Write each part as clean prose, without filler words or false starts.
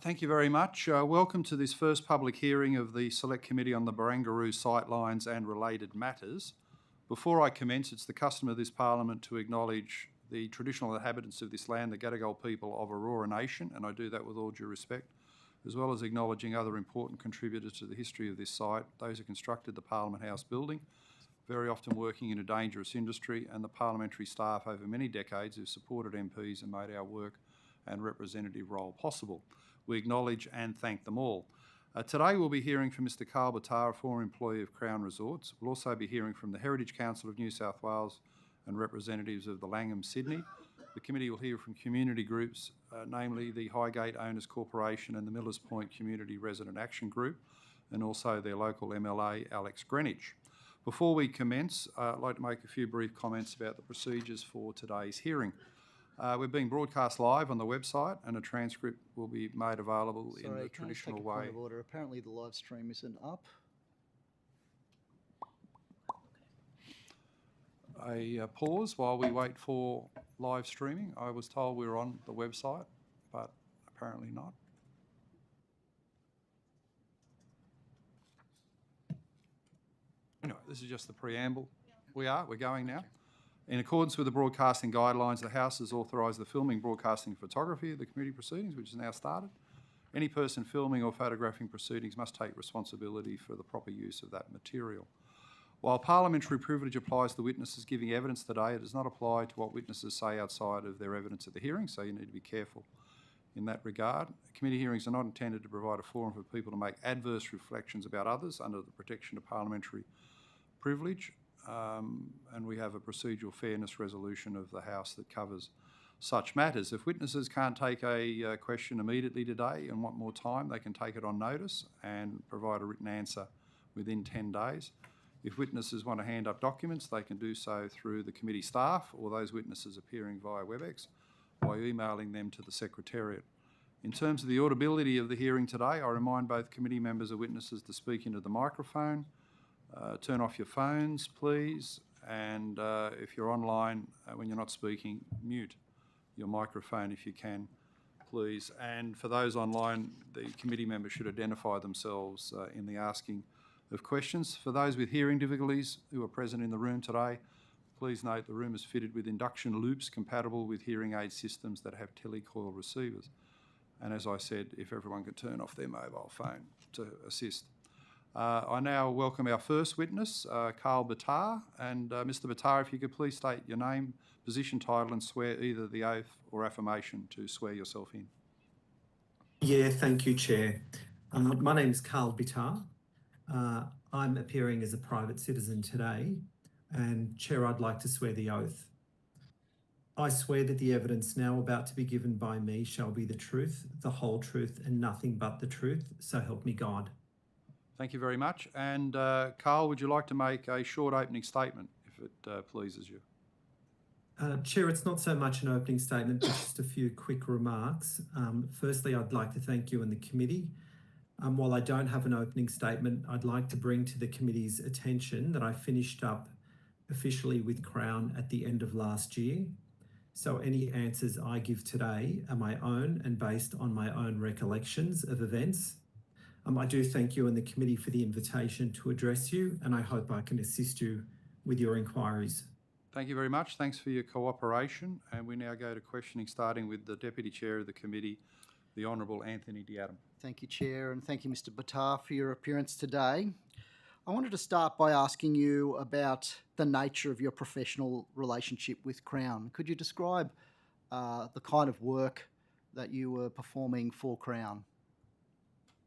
Thank you very much. Welcome to this first public hearing of the Select Committee on the Barangaroo Sightlines and Related Matters. Before I commence, it's the custom of this Parliament to acknowledge the traditional inhabitants of this land, the Gadigal people of Aurora Nation, and I do that with all due respect, as well as acknowledging other important contributors to the history of this site, those who constructed the Parliament House building, very often working in a dangerous industry, and the parliamentary staff over many decades who've supported MPs and made our work and representative role possible. We acknowledge and thank them all. Today we'll be hearing from Mr Carl Batar, a former employee of Crown Resorts. We'll also be hearing from the Heritage Council of New South Wales and representatives of the Langham Sydney. The committee will hear from community groups, namely the Highgate Owners Corporation and the Millers Point Community Resident Action Group, and also their local MLA, Alex Greenwich. Before we commence, I'd like to make a few brief comments about the procedures for today's hearing. We're being broadcast live on the website and a transcript will be made available in the traditional way. Point of order. Apparently the live stream isn't up. A pause while we wait for live streaming. I was told we were on the website, but apparently not. Anyway, this is just the preamble. We're going now. In accordance with the broadcasting guidelines, the House has authorised the filming, broadcasting and photography of the committee proceedings, which is now started. Any person filming or photographing proceedings must take responsibility for the proper use of that material. While parliamentary privilege applies to witnesses giving evidence today, it does not apply to what witnesses say outside of their evidence at the hearing, so you need to be careful in that regard. Committee hearings are not intended to provide a forum for people to make adverse reflections about others under the protection of parliamentary privilege. And we have a procedural fairness resolution of the House that covers such matters. If witnesses can't take a question immediately today and want more time, they can take it on notice and provide a written answer within 10 days. If witnesses want to hand up documents, they can do so through the committee staff or those witnesses appearing via WebEx by emailing them to the Secretariat. In terms of the audibility of the hearing today, I remind both committee members and witnesses to speak into the microphone. Turn off your phones, please, and if you're online, when you're not speaking, mute your microphone if you can, please. And for those online, the committee members should identify themselves in the asking of questions. For those with hearing difficulties who are present in the room today, please note the room is fitted with induction loops compatible with hearing aid systems that have telecoil receivers. And as I said, if everyone could turn off their mobile phone to assist. I now welcome our first witness, Carl Batar. And Mr Batar, if you could please state your name, position, title and swear either the oath or affirmation to swear yourself in. Yeah, thank you, Chair. My name is Carl Batar. I'm appearing as a private citizen today. And Chair, I'd like to swear the oath. I swear that the evidence now about to be given by me shall be the truth, the whole truth and nothing but the truth. So help me God. Thank you very much. And Carl, would you like to make a short opening statement, if it pleases you? Chair, it's not so much an opening statement, but just a few quick remarks. Firstly, I'd like to thank you and the committee. While I don't have an opening statement, I'd like to bring to the committee's attention that I finished up officially with Crown at the end of last year. So any answers I give today are my own and based on my own recollections of events. I do thank you and the committee for the invitation to address you, and I hope I can assist you with your inquiries. Thank you very much. Thanks for your cooperation. And we now go to questioning, starting with the Deputy Chair of the committee, the Honourable Anthony D'Adam. Thank you, Chair, and thank you, Mr Batar, for your appearance today. I wanted to start by asking you about the nature of your professional relationship with Crown. Could you describe the kind of work that you were performing for Crown?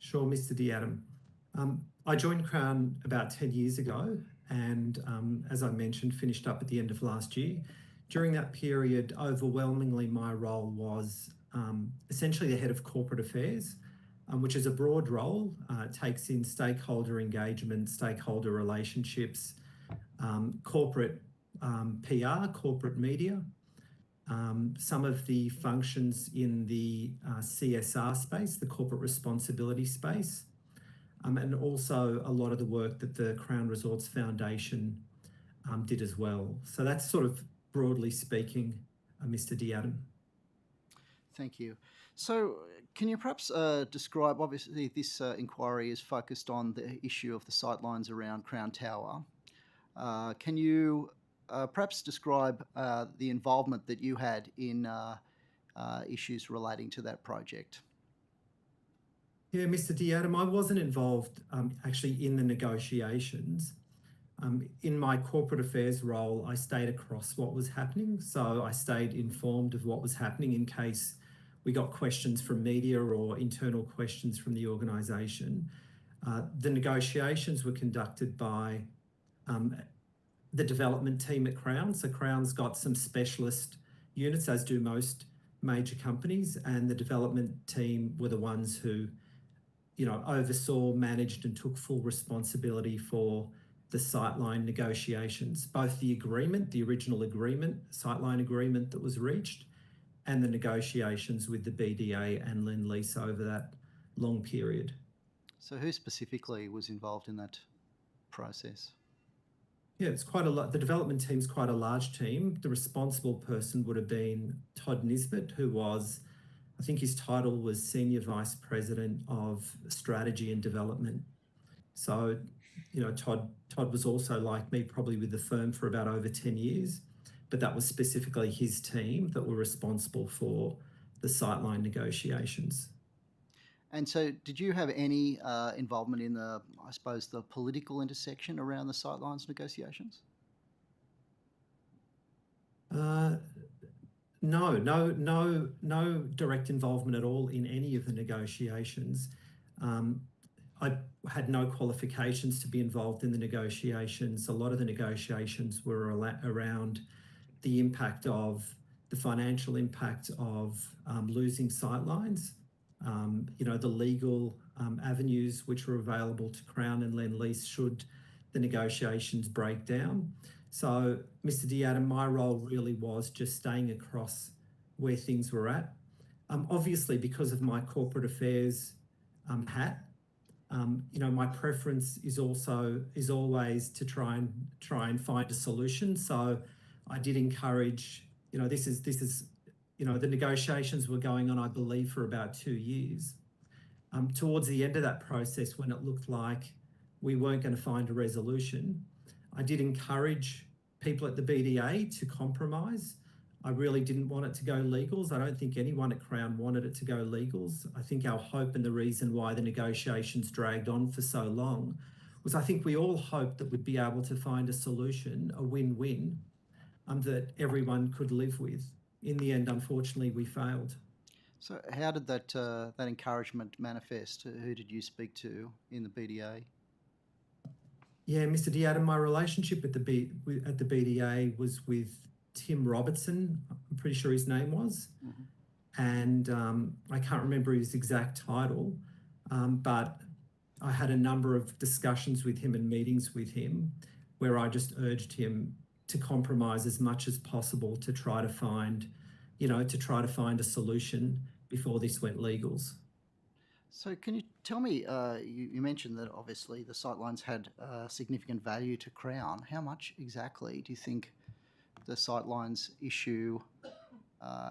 Sure, Mr D'Adam. I joined Crown about 10 years ago and, as I mentioned, finished up at the end of last year. During that period, overwhelmingly my role was essentially the head of corporate affairs, which is a broad role. It takes in stakeholder engagement, stakeholder relationships, corporate PR, corporate media, some of the functions in the CSR space, the corporate responsibility space, and also a lot of the work that the Crown Resorts Foundation did as well. So that's sort of broadly speaking, Mr D'Adam. Thank you. So can you perhaps describe, obviously this inquiry is focused on the issue of the sightlines around Crown Tower. Can you perhaps describe the involvement that you had in issues relating to that project? Yeah, Mr. Diadam, I wasn't involved actually in the negotiations. In my corporate affairs role, I stayed across what was happening. So I stayed informed of what was happening in case we got questions from media or internal questions from the organisation. The negotiations were conducted by the development team at Crown. So Crown's got some specialist units, as do most major companies, and the development team were the ones who, oversaw, managed and took full responsibility for the sightline negotiations, both the agreement, the original agreement, sightline agreement that was reached, and the negotiations with the BDA and Lendlease over that long period. So who specifically was involved in that process? Yeah, it's quite a lot. The development team's quite a large team. The responsible person would have been Todd Nisbet, who was, I think his title was Senior Vice President of Strategy and Development. So, Todd was also, like me, probably with the firm for about over 10 years, but that was specifically his team that were responsible for the sightline negotiations. And so did you have any involvement in the political intersection around the sightlines negotiations? No direct involvement at all in any of the negotiations. I had no qualifications to be involved in the negotiations. A lot of the negotiations were around the impact of the financial impact of losing sightlines, the legal avenues which were available to Crown and Lendlease should the negotiations break down. So, Mr. Diadam, my role really was just staying across where things were at. Obviously, because of my corporate affairs hat, my preference is always to try and find a solution. So, I did encourage. The negotiations were going on, I believe, for about 2 years. Towards the end of that process, when it looked like we weren't going to find a resolution, I did encourage people at the BDA to compromise. I really didn't want it to go legals. I don't think anyone at Crown wanted it to go legals. I think our hope and the reason why the negotiations dragged on for so long was I think we all hoped that we'd be able to find a solution, a win-win, that everyone could live with. In the end, unfortunately, we failed. So how did that encouragement manifest? Who did you speak to in the BDA? Yeah, Mr. Diadam, my relationship at the BDA was with Tim Robertson, I'm pretty sure his name was. Mm-hmm. And I can't remember his exact title, but I had a number of discussions with him and meetings with him where I just urged him to compromise as much as possible to try to find a solution before this went legals. So can you tell me, you mentioned that obviously the sightlines had significant value to Crown. How much exactly do you think the sightlines issue,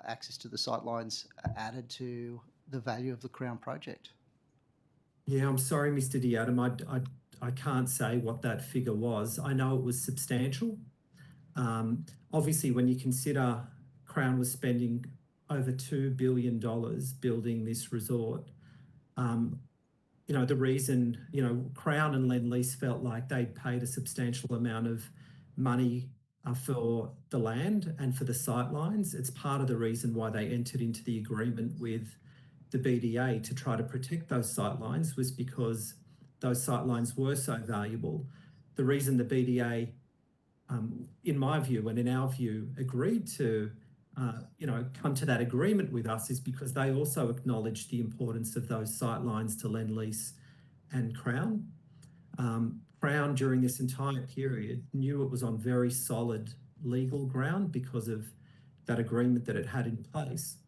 access to the sightlines, added to the value of the Crown project? Yeah, I'm sorry, Mr. Diadam. I can't say what that figure was. I know it was substantial. Obviously, when you consider Crown was spending over $2 billion building this resort, the reason, Crown and Lendlease felt like they'd paid a substantial amount of money for the land and for the sightlines. It's part of the reason why they entered into the agreement with the BDA to try to protect those sightlines was because those sightlines were so valuable. The reason the BDA, in my view and in our view, agreed to come to that agreement with us is because they also acknowledged the importance of those sightlines to Lendlease and Crown. Crown, during this entire period, knew it was on very solid legal ground because of that agreement that it had in place.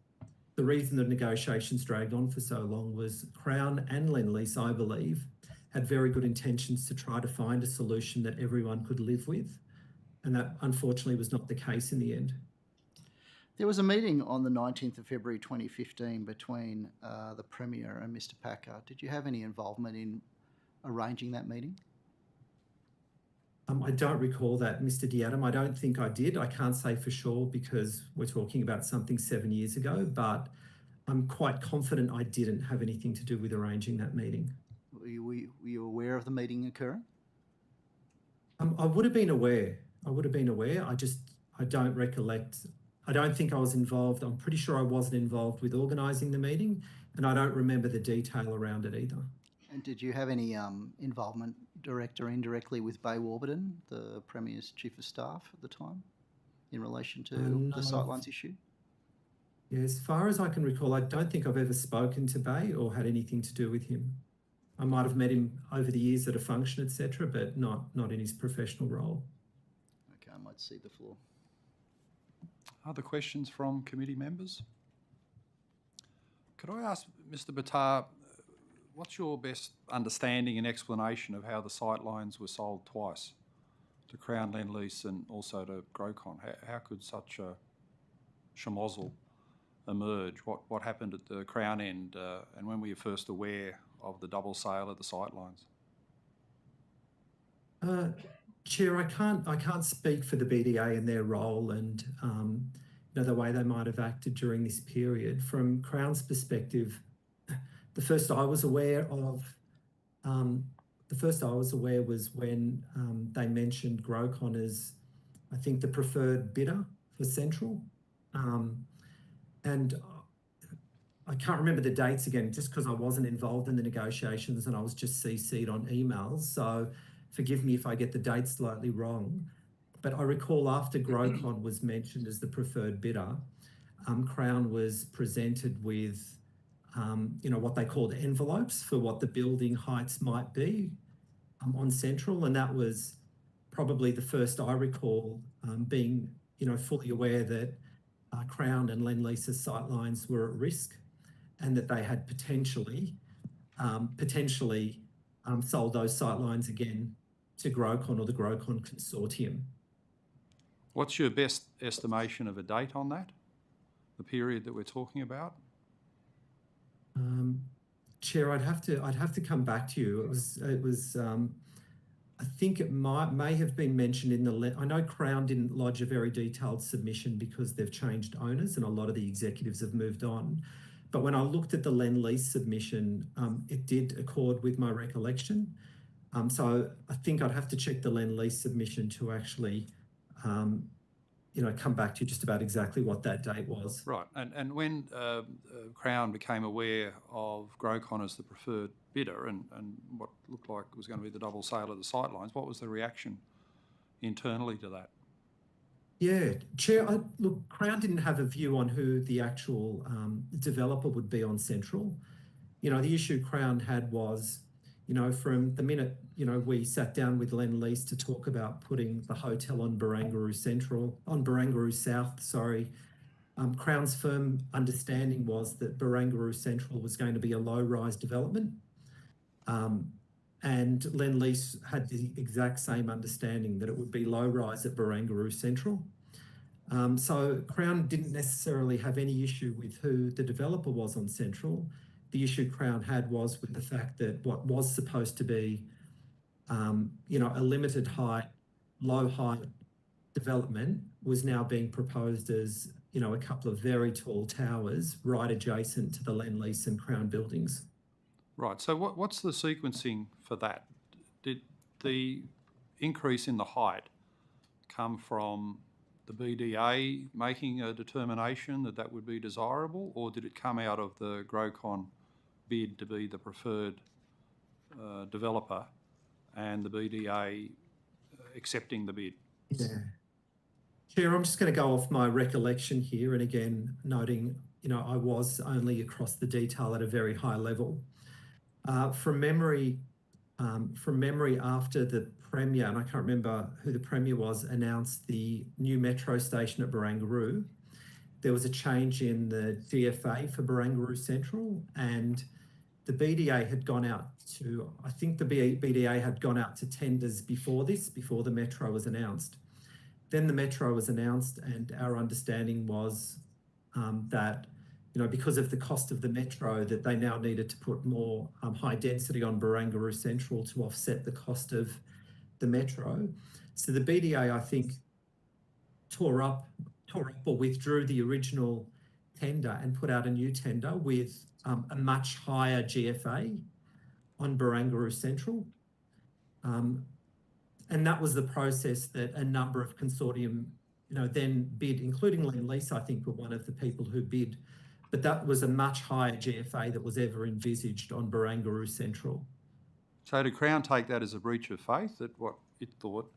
The reason the negotiations dragged on for so long was Crown and Lendlease, I believe, had very good intentions to try to find a solution that everyone could live with. And that, unfortunately, was not the case in the end. There was a meeting on the 19th of February 2015 between the Premier and Mr Packer. Did you have any involvement in arranging that meeting? I don't recall that, Mr. Diadam. I don't think I did. I can't say for sure because we're talking about something 7 years ago, but I'm quite confident I didn't have anything to do with arranging that meeting. Were you aware of the meeting occurring? I would have been aware. I don't recollect. I don't think I was involved. I'm pretty sure I wasn't involved with organising the meeting, and I don't remember the detail around it either. And did you have any involvement, direct or indirectly, with Bay Warburton, the Premier's Chief of Staff at the time, in relation to No. the sightlines issue? Yeah, as far as I can recall, I don't think I've ever spoken to Bay or had anything to do with him. I might have met him over the years at a function, etc., but not in his professional role. Okay, I might cede the floor. Other questions from committee members? Could I ask Mr Batar, what's your best understanding and explanation of how the sightlines were sold twice, to Crown Lendlease and also to Grocon? How could such a schmozzle emerge? What happened at the Crown end, and when were you first aware of the double sale of the sightlines? Chair, I can't speak for the BDA and their role and the way they might have acted during this period. From Crown's perspective, the first I was aware was when they mentioned Grocon as, I think, the preferred bidder for Central, and I can't remember the dates again, just because I wasn't involved in the negotiations and I was just CC'd on emails. So forgive me if I get the dates slightly wrong. But I recall after Grocon was mentioned as the preferred bidder, Crown was presented with, what they called envelopes for what the building heights might be on Central. And that was probably the first I recall being, fully aware that Crown and Lendlease's sightlines were at risk, and that they had potentially sold those sightlines again to Grocon or the Grocon consortium. What's your best estimation of a date on that, the period that we're talking about? Chair, I'd have to come back to you. It was. I think it may have been mentioned in the. I know Crown didn't lodge a very detailed submission because they've changed owners and a lot of the executives have moved on. But when I looked at the Lendlease submission, it did accord with my recollection. So I think I'd have to check the Lendlease submission to actually, come back to you just about exactly what that date was. Right, and when Crown became aware of Grocon as the preferred bidder and what looked like was going to be the double sale of the sightlines, what was the reaction internally to that? Yeah, Chair, look, Crown didn't have a view on who the actual developer would be on Central. The issue Crown had was, from the minute, we sat down with Lendlease to talk about putting the hotel on Barangaroo South, Crown's firm understanding was that Barangaroo Central was going to be a low-rise development. And Lendlease had the exact same understanding that it would be low-rise at Barangaroo Central. So Crown didn't necessarily have any issue with who the developer was on Central. The issue Crown had was with the fact that what was supposed to be, a limited height, low height development was now being proposed as, a couple of very tall towers right adjacent to the Lendlease and Crown buildings. Right, so what's the sequencing for that? Did the increase in the height come from the BDA making a determination that would be desirable, or did it come out of the Grocon bid to be the preferred developer and the BDA accepting the bid? Yeah. Chair, I'm just going to go off my recollection here, and again, noting, I was only across the detail at a very high level. From memory, after the Premier, and I can't remember who the Premier was, announced the new metro station at Barangaroo, there was a change in the GFA for Barangaroo Central, and the BDA had gone out to, I think the BDA had gone out to tenders before the metro was announced. Then the metro was announced, and our understanding was that, because of the cost of the metro, that they now needed to put more high density on Barangaroo Central to offset the cost of the metro. So the BDA, I think, tore up or withdrew the original tender and put out a new tender with a much higher GFA on Barangaroo Central. And that was the process that a number of consortium, then bid, including Lendlease, I think, were one of the people who bid. But that was a much higher GFA that was ever envisaged on Barangaroo Central. So did Crown take that as a breach of faith, that what it thought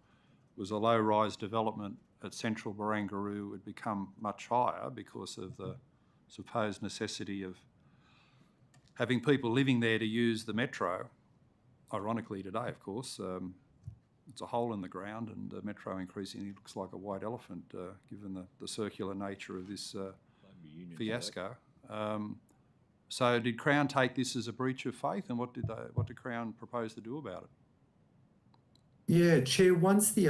was a low-rise development at central Barangaroo would become much higher because of the supposed necessity of having people living there to use the metro? Ironically today, of course, it's a hole in the ground, and the metro increasingly looks like a white elephant, given the circular nature of this fiasco. So did Crown take this as a breach of faith, and what did Crown propose to do about it? Yeah, Chair, once the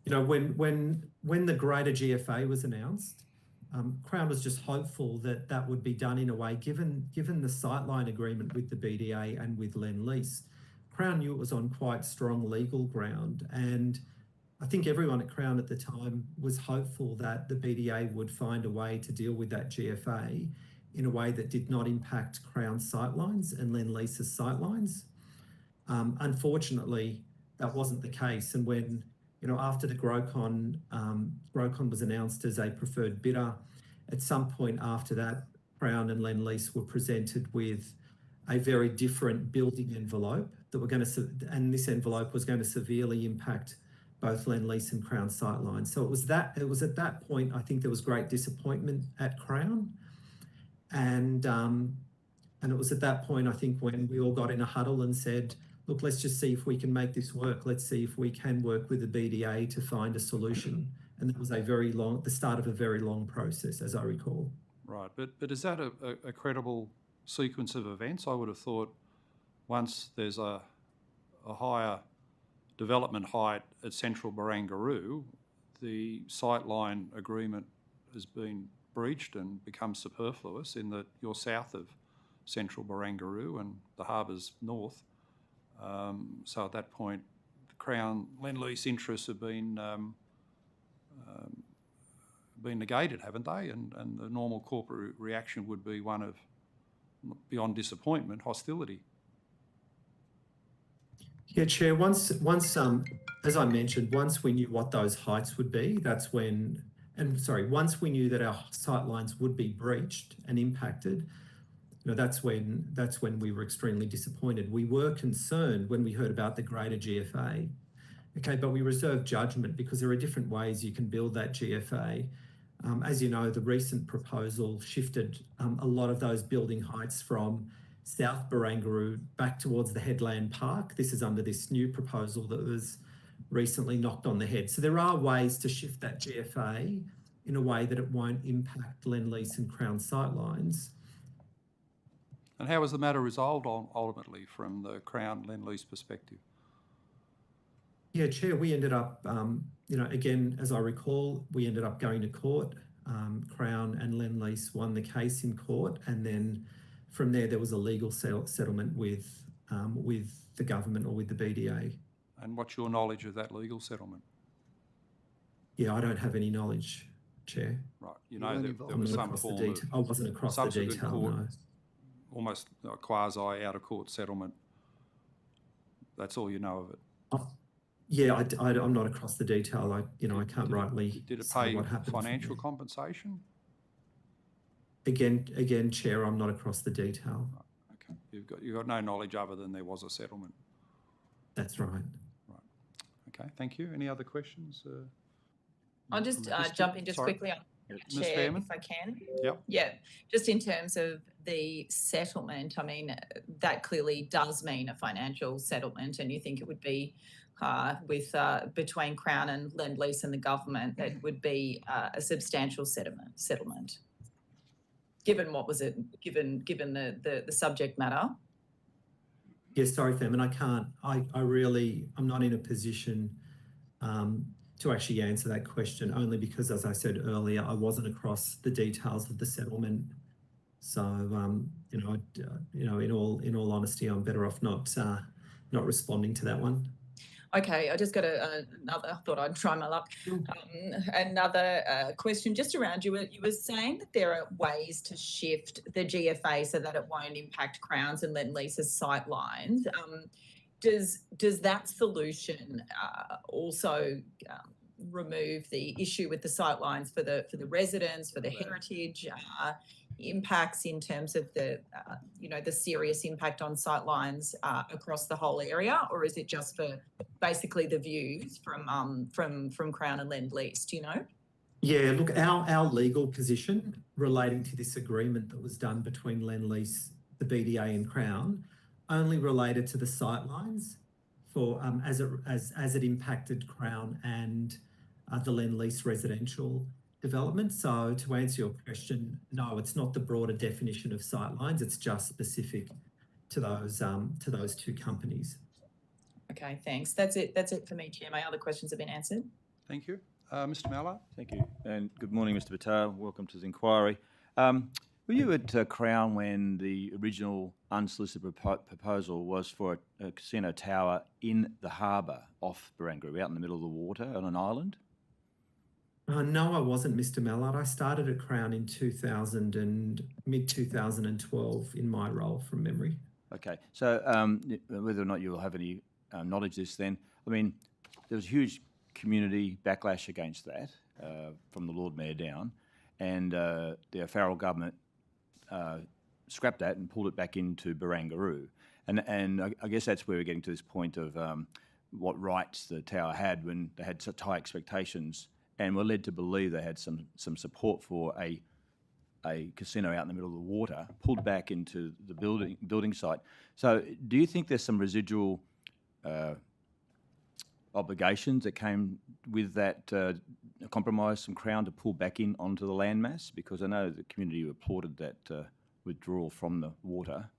when the greater GFA was announced, Crown was just hopeful that that would be done in a way, given the sightline agreement with the BDA and with Lendlease. Crown knew it was on quite strong legal ground, and I think everyone at Crown at the time was hopeful that the BDA would find a way to deal with that GFA in a way that did not impact Crown's sightlines and Lendlease's sightlines. Unfortunately, that wasn't the case, and when after the Grocon was announced as a preferred bidder, at some point after that, Crown and Lendlease were presented with a very different building envelope and this envelope was going to severely impact both Lendlease and Crown sightlines. So it was at that point, I think there was great disappointment at Crown, and it was at that point, I think, when we all got in a huddle and said, look, let's just see if we can make this work. Let's see if we can work with the BDA to find a solution. And that was the start of a very long process, as I recall. Right, but is that a credible sequence of events? I would have thought once there's a higher development height at central Barangaroo, the sightline agreement has been breached and becomes superfluous in that you're south of central Barangaroo and the harbour's north. So at that point, the Crown Lendlease interests have been negated, haven't they? And the normal corporate reaction would be one of, beyond disappointment, hostility. Yeah, Chair, once as I mentioned, once we knew what those heights would be, once we knew that our sightlines would be breached and impacted, that's when we were extremely disappointed. We were concerned when we heard about the greater GFA, but we reserved judgment because there are different ways you can build that GFA. As you know, the recent proposal shifted a lot of those building heights from South Barangaroo back towards the Headland Park. This is under this new proposal that was recently knocked on the head. So there are ways to shift that GFA in a way that it won't impact Lendlease and Crown sightlines. And how was the matter resolved ultimately from the Crown Lendlease perspective? Yeah, Chair, we ended up, again, as I recall, we ended up going to court. Crown and Lendlease won the case in court, and then from there was a legal settlement with the government or with the BDA. And what's your knowledge of that legal settlement? Yeah, I don't have any knowledge, Chair. Right, there was some form of... I wasn't across the detail, no. Almost a quasi out-of-court settlement. That's all you know of it? Yeah, I'm not across the detail. I can't rightly Did it say pay what happened. Financial compensation? Again, Chair, I'm not across the detail. Okay, you've got no knowledge other than there was a settlement. That's right. Right. Okay, thank you. Any other questions? I'll just jump in just quickly on Ms. Chair, Fairman? if I can. Yep. Yeah, just in terms of the settlement, I mean, that clearly does mean a financial settlement, and you think it would be between Crown and Lendlease and the government, that would be a substantial settlement. Given what was it? Given the subject matter. Yes, sorry, Fairman, I can't. I'm not in a position to actually answer that question, only because, as I said earlier, I wasn't across the details of the settlement. So, in all honesty, I'm better off not responding to that one. Okay, I just got another. I thought I'd try my luck. Another question just around you were saying that there are ways to shift the GFA so that it won't impact Crown's and Lendlease's sight lines. Does that solution also remove the issue with the sight lines for the residents, for the heritage impacts in terms of the the serious impact on sight lines across the whole area, or is it just for basically the views from Crown and Lendlease? Do you know? Yeah, look, our legal position relating to this agreement that was done between Lendlease, the BDA, and Crown only related to the sight lines for as it impacted Crown and the Lendlease residential development. So to answer your question, no, it's not the broader definition of sight lines. It's just specific to those two companies. Okay, thanks. That's it for me, Chair. My other questions have been answered. Thank you. Mr. Mallard? Thank you, and good morning, Mr. Batar. Welcome to this inquiry. Were you at Crown when the original unsolicited proposal was for a casino tower in the harbour off Barangaroo, out in the middle of the water on an island? No, I wasn't, Mr. Mallard. I started at Crown in mid-2012 in my role, from memory. Okay, so whether or not you'll have any knowledge of this then, I mean, there was huge community backlash against that from the Lord Mayor down, and the Farrell government scrapped that and pulled it back into Barangaroo. And I guess that's where we're getting to this point of what rights the tower had when they had such high expectations and were led to believe they had some support for a casino out in the middle of the water, pulled back into the building site. So do you think there's some residual obligations that came with that compromise from Crown to pull back in onto the landmass? Because I know the community applauded that withdrawal from the water.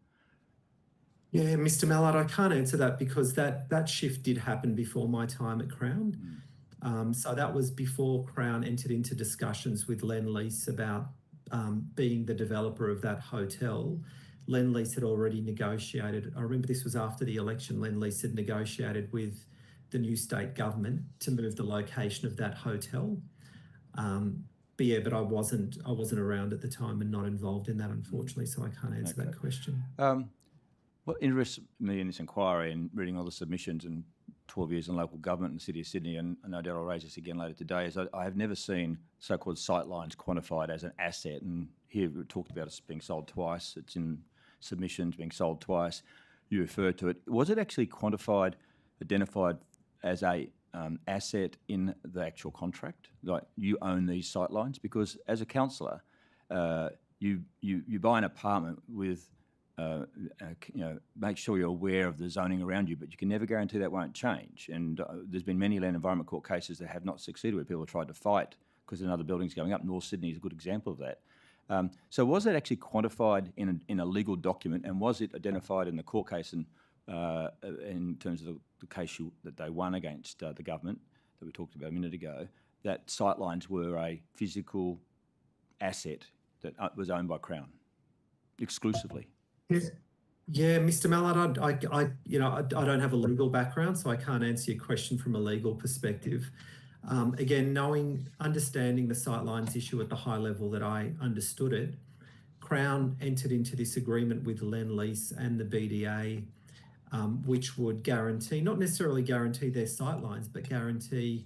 Yeah, Mr. Mallard, I can't answer that because that shift did happen before my time at Crown. So that was before Crown entered into discussions with Lendlease about being the developer of that hotel. Lendlease had already negotiated. I remember this was after the election. Lendlease had negotiated with the new state government to move the location of that hotel. But I wasn't around at the time and not involved in that, unfortunately, so I can't answer that question. What interests me in this inquiry and reading all the submissions and 12 years in local government in the City of Sydney, and no doubt I'll raise this again later today, is I have never seen so-called sightlines quantified as an asset. And here we talked about it being sold twice. It's in submissions being sold twice. You referred to it. Was it actually quantified, identified as a asset in the actual contract? Like, you own these sightlines? Because as a councillor, you buy an apartment with make sure you're aware of the zoning around you, but you can never guarantee that won't change. And there's been many Land Environment Court cases that have not succeeded, where people have tried to fight because another building's going up. North Sydney is a good example of that. So was that actually quantified in a legal document, and was it identified in the court case and in terms of the case that they won against the government that we talked about a minute ago, that sightlines were a physical asset that was owned by Crown exclusively? Yes. Yeah, Mr. Mallard, I don't have a legal background, so I can't answer your question from a legal perspective. Again, understanding the sightlines issue at the high level that I understood it, Crown entered into this agreement with Lendlease and the BDA, which would guarantee, not necessarily guarantee their sightlines, but guarantee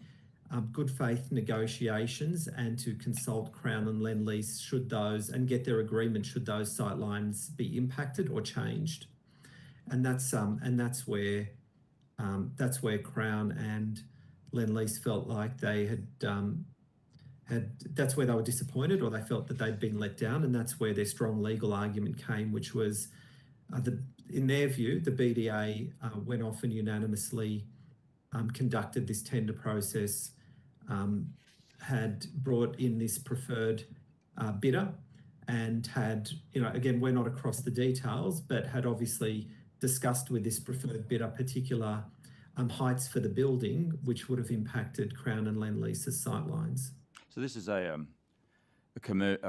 good faith negotiations and to consult Crown and Lendlease and get their agreement should those sightlines be impacted or changed. And that's where Crown and Lendlease felt like they that's where they were disappointed, or they felt that they'd been let down, and that's where their strong legal argument came, which was in their view, the BDA went off and unanimously conducted this tender process, had brought in this preferred bidder, and had, again, we're not across the details, but had obviously discussed with this preferred bidder particular heights for the building, which would have impacted Crown and Lendlease's sightlines. So this is a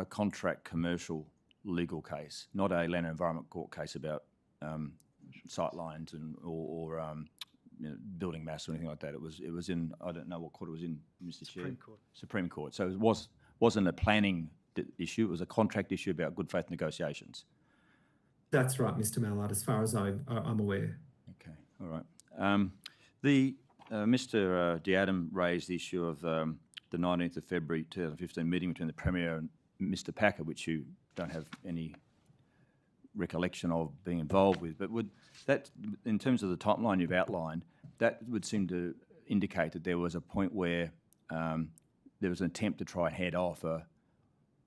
contract commercial legal case, not a land and environment court case about sightlines or building mass or anything like that. It was in, I don't know what court it was in, Mr. Chair. Supreme Court. Supreme Court. So it wasn't a planning issue. It was a contract issue about good faith negotiations. That's right, Mr. Mallard, as far as I'm aware. Okay, all right. Mr. D'Adam raised the issue of the 19th of February 2015 meeting between the Premier and Mr. Packer, which you don't have any recollection of being involved with. But would that, in terms of the timeline you've outlined, that would seem to indicate that there was a point where there was an attempt to try and head off a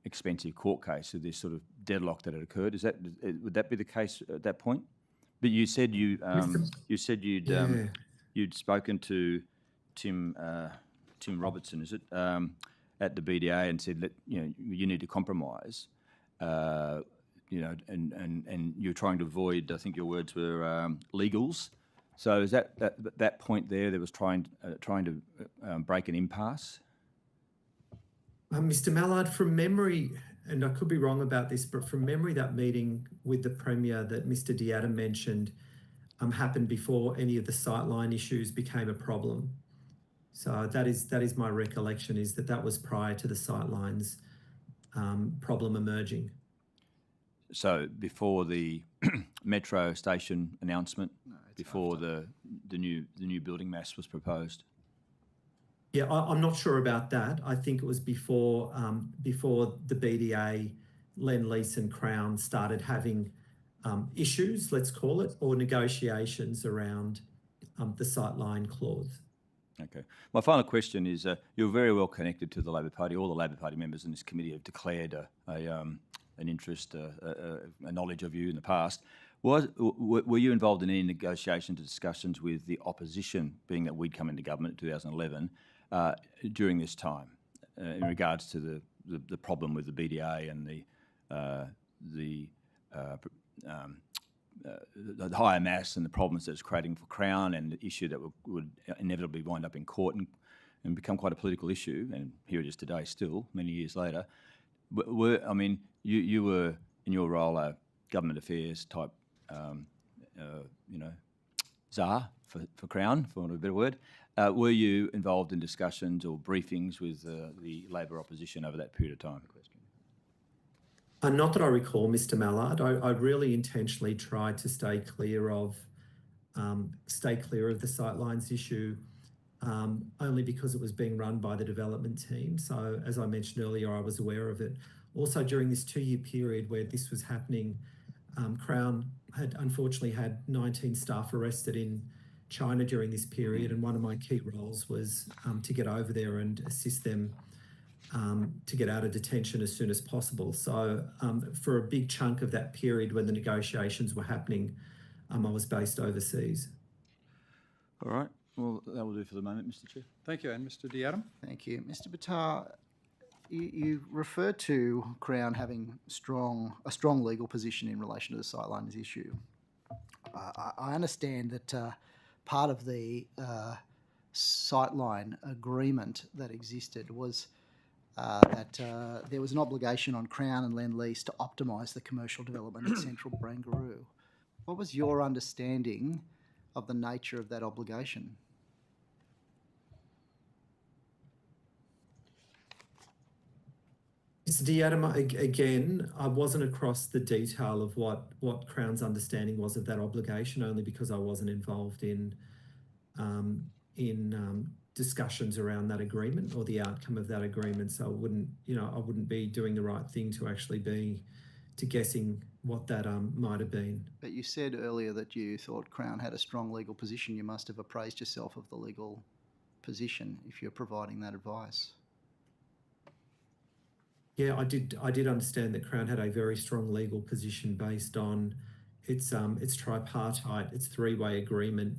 expensive court case with this sort of deadlock that had occurred. Would that be the case at that point? But you said you'd spoken to Tim Robertson, is it, at the BDA, and said that you need to compromise, and you're trying to avoid. I think your words were legals. So is that point there was trying to break an impasse? Mr. Mallard, from memory, and I could be wrong about this, but from memory, that meeting with the Premier that Mr. D'Adam mentioned happened before any of the sightline issues became a problem. So that is my recollection, is that was prior to the sightlines problem emerging. So before the metro station announcement, before the new building mass was proposed. Yeah, I'm not sure about that. I think it was before the BDA, Lendlease and Crown started having issues, let's call it, or negotiations around the sightline clause. Okay. My final question is, you're very well connected to the Labor Party. All the Labor Party members in this committee have declared an interest, a knowledge of you in the past. Were you involved in any negotiations or discussions with the opposition, being that we'd come into government in 2011, during this time, in regards to the problem with the BDA and the higher mass and the problems that it's creating for Crown, and the issue that would inevitably wind up in court and become quite a political issue, and here it is today still, many years later. You were, in your role, a government affairs type, czar for Crown, for want of a better word. Were you involved in discussions or briefings with the Labor opposition over that period of time? Not that I recall, Mr. Mallard. I really intentionally tried to stay clear of the sightlines issue, only because it was being run by the development team. So as I mentioned earlier, I was aware of it. Also, during this 2-year period where this was happening, Crown had unfortunately had 19 staff arrested in China during this period, and one of my key roles was to get over there and assist them to get out of detention as soon as possible. So for a big chunk of that period when the negotiations were happening, I was based overseas. All right. Well, that will do for the moment, Mr. Chair. Thank you. And Mr. D'Adam? Thank you. Mr. Batar, you referred to Crown having a strong legal position in relation to the sightlines issue. I understand that part of the sightline agreement that existed was that there was an obligation on Crown and Lendlease to optimise the commercial development at Central Barangaroo. What was your understanding of the nature of that obligation? Mr. D'Adam, again, I wasn't across the detail of what Crown's understanding was of that obligation, only because I wasn't involved in discussions around that agreement or the outcome of that agreement. So I wouldn't be doing the right thing to actually be guessing what that might have been. But you said earlier that you thought Crown had a strong legal position. You must have appraised yourself of the legal position if you're providing that advice. Yeah, I did understand that Crown had a very strong legal position based on its tripartite, its 3-way agreement,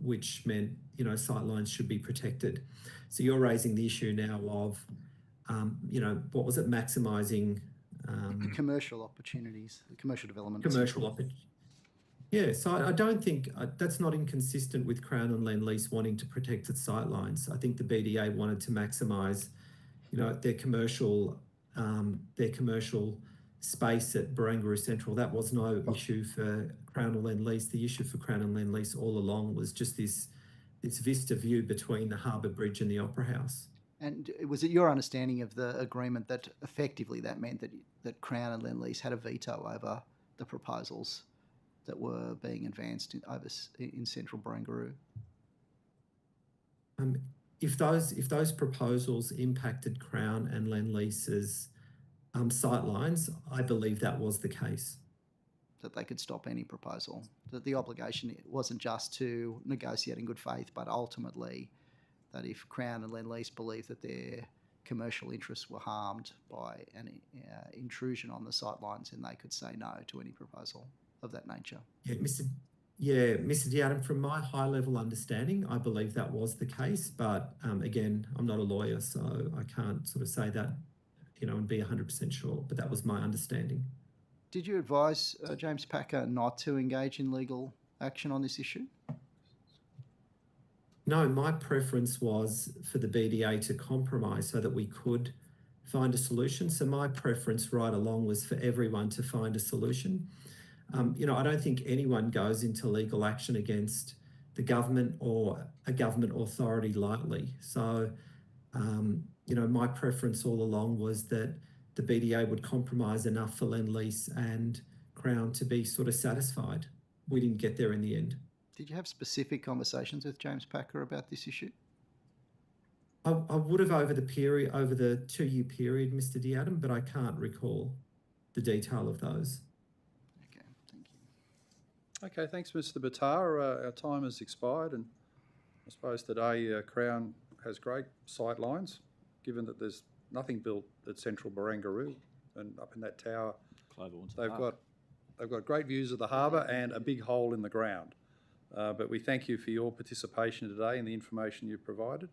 which meant sightlines should be protected. So you're raising the issue now of what was it, maximising commercial opportunities, the commercial development. Yeah, so I don't think that's not inconsistent with Crown and Lendlease wanting to protect its sightlines. I think the BDA wanted to maximise, their commercial space at Barangaroo Central. That was no issue for Crown and Lendlease. The issue for Crown and Lendlease all along was just this vista view between the Harbour Bridge and the Opera House. And was it your understanding of the agreement that effectively that meant that Crown and Lendlease had a veto over the proposals that were being advanced in central Barangaroo? If those proposals impacted Crown and Lendlease's sightlines, I believe that was the case. That they could stop any proposal, that the obligation wasn't just to negotiate in good faith, but ultimately that if Crown and Lendlease believed that their commercial interests were harmed by an intrusion on the sightlines, then they could say no to any proposal of that nature. Mr. DeAdam, from my high-level understanding, I believe that was the case. But again, I'm not a lawyer, so I can't sort of say that, and be 100% sure. But that was my understanding. Did you advise James Packer not to engage in legal action on this issue? No, my preference was for the BDA to compromise so that we could find a solution. So my preference right along was for everyone to find a solution. I don't think anyone goes into legal action against the government or a government authority lightly. So, my preference all along was that the BDA would compromise enough for Lendlease and Crown to be sort of satisfied. We didn't get there in the end. Did you have specific conversations with James Packer about this issue? I would have over the 2-year period, Mr. DeAdam, but I can't recall the detail of those. Okay, thank you. Okay, thanks, Mr. Batar. Our time has expired, and I suppose today Crown has great sight lines, given that there's nothing built at central Barangaroo and up in that tower. They've got great views of the harbour and a big hole in the ground. But we thank you for your participation today and the information you've provided.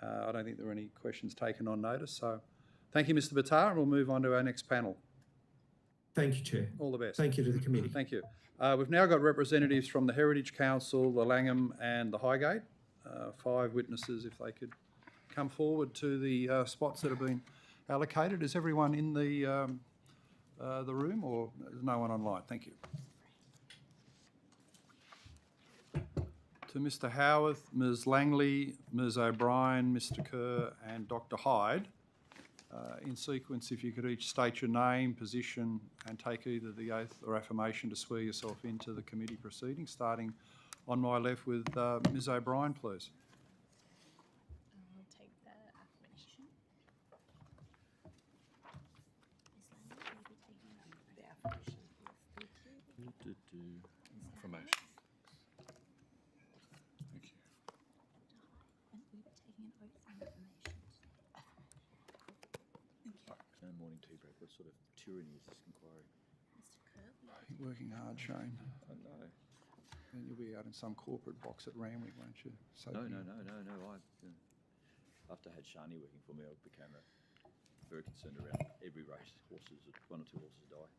I don't think there were any questions taken on notice. So thank you, Mr. Batar, and we'll move on to our next panel. Thank you, Chair. All the best. Thank you to the committee. Thank you. We've now got representatives from the Heritage Council, the Langham and the Highgate. 5 witnesses, if they could come forward to the spots that have been allocated. Is everyone in the room, or is no one online? Thank you. To Mr. Howarth, Ms. Langley, Ms. O'Brien, Mr. Kerr and Dr. Hyde. In sequence, if you could each state your name, position and take either the oath or affirmation to swear yourself into the committee proceedings, starting on my left with Ms. O'Brien, please. I'll take the affirmation. The affirmation. Affirmation. Thank you. And we were taking an oath on affirmation. No morning tea break. What sort of tyranny is this inquiry? Mr. Kerr, You're working hard, Shane. I know. And you'll be out in some corporate box at Randwick, won't you? So No. After I had Shani working for me, I became very concerned around every race. 1 or 2 horses die.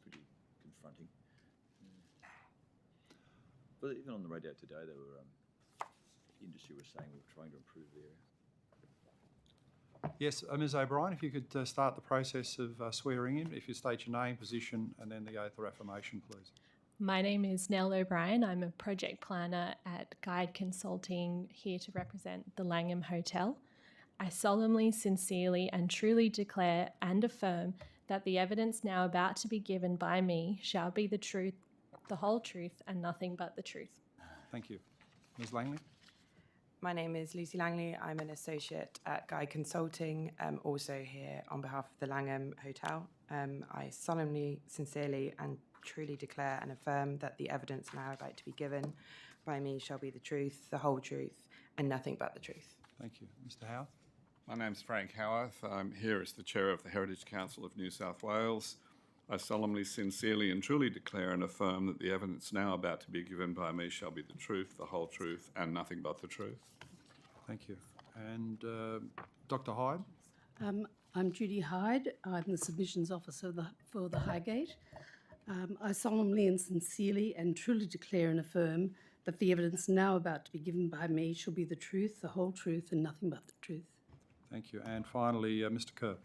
Pretty confronting. But even on the radio today, they were industry was saying we were trying to improve the area. Yes, Ms. O'Brien, if you could start the process of swearing in, if you state your name, position and then the oath or affirmation, please. My name is Nell O'Brien. I'm a project planner at Guide Consulting, here to represent the Langham Hotel. I solemnly, sincerely and truly declare and affirm that the evidence now about to be given by me shall be the truth, the whole truth and nothing but the truth. Thank you. Ms. Langley? My name is Lucy Langley. I'm an associate at Guide Consulting, also here on behalf of the Langham Hotel. I solemnly, sincerely and truly declare and affirm that the evidence now about to be given by me shall be the truth, the whole truth and nothing but the truth. Thank you. Mr. Howarth? My name's Frank Howarth. I'm here as the Chair of the Heritage Council of New South Wales. I solemnly, sincerely and truly declare and affirm that the evidence now about to be given by me shall be the truth, the whole truth and nothing but the truth. Thank you. And Dr. Hyde? I'm Judy Hyde. I'm the submissions officer for the Highgate. I solemnly and sincerely and truly declare and affirm that the evidence now about to be given by me shall be the truth, the whole truth, and nothing but the truth. Thank you. And finally, Mr Kerr.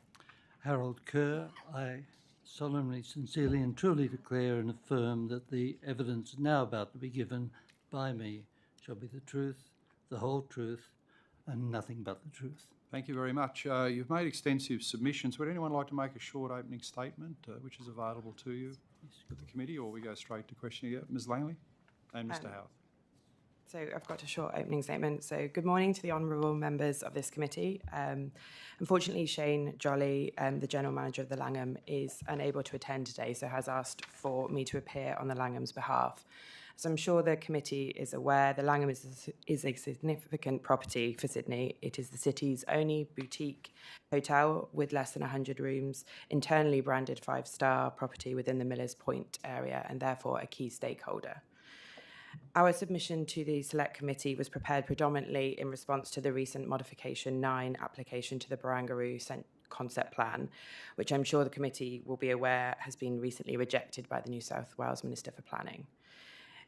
Harold Kerr, I solemnly, sincerely and truly declare and affirm that the evidence now about to be given by me shall be the truth, the whole truth, and nothing but the truth. Thank you very much. You've made extensive submissions. Would anyone like to make a short opening statement, which is available to you at the committee, or we go straight to questioning? Ms Langley and Mr Howarth. So I've got a short opening statement. So good morning to the honourable members of this committee. Unfortunately, Shane Jolly, the General Manager of the Langham, is unable to attend today, so has asked for me to appear on the Langham's behalf. As I'm sure the committee is aware, the Langham is a significant property for Sydney. It is the city's only boutique hotel with less than 100 rooms, internally branded 5-star property within the Millers Point area, and therefore a key stakeholder. Our submission to the Select Committee was prepared predominantly in response to the recent Modification 9 application to the Barangaroo Concept Plan, which I'm sure the committee will be aware has been recently rejected by the New South Wales Minister for Planning.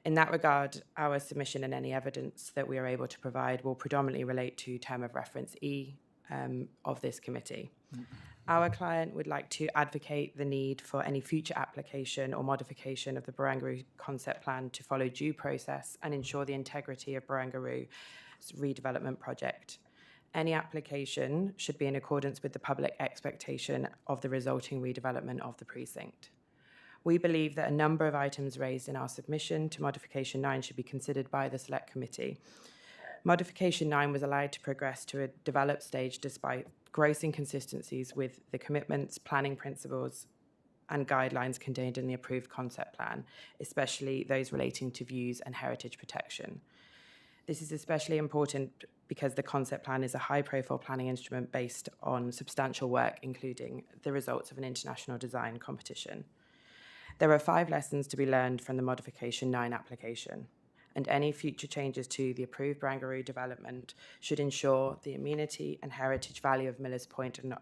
In that regard, our submission and any evidence that we are able to provide will predominantly relate to term of reference E of this committee. Our client would like to advocate the need for any future application or modification of the Barangaroo Concept Plan to follow due process and ensure the integrity of Barangaroo's redevelopment project. Any application should be in accordance with the public expectation of the resulting redevelopment of the precinct. We believe that a number of items raised in our submission to Modification 9 should be considered by the Select Committee. Modification 9 was allowed to progress to a developed stage despite gross inconsistencies with the commitments, planning principles, and guidelines contained in the approved concept plan, especially those relating to views and heritage protection. This is especially important because the concept plan is a high-profile planning instrument based on substantial work, including the results of an international design competition. There are 5 lessons to be learned from the Modification 9 application, and any future changes to the approved Barangaroo development should ensure the amenity and heritage value of Millers Point and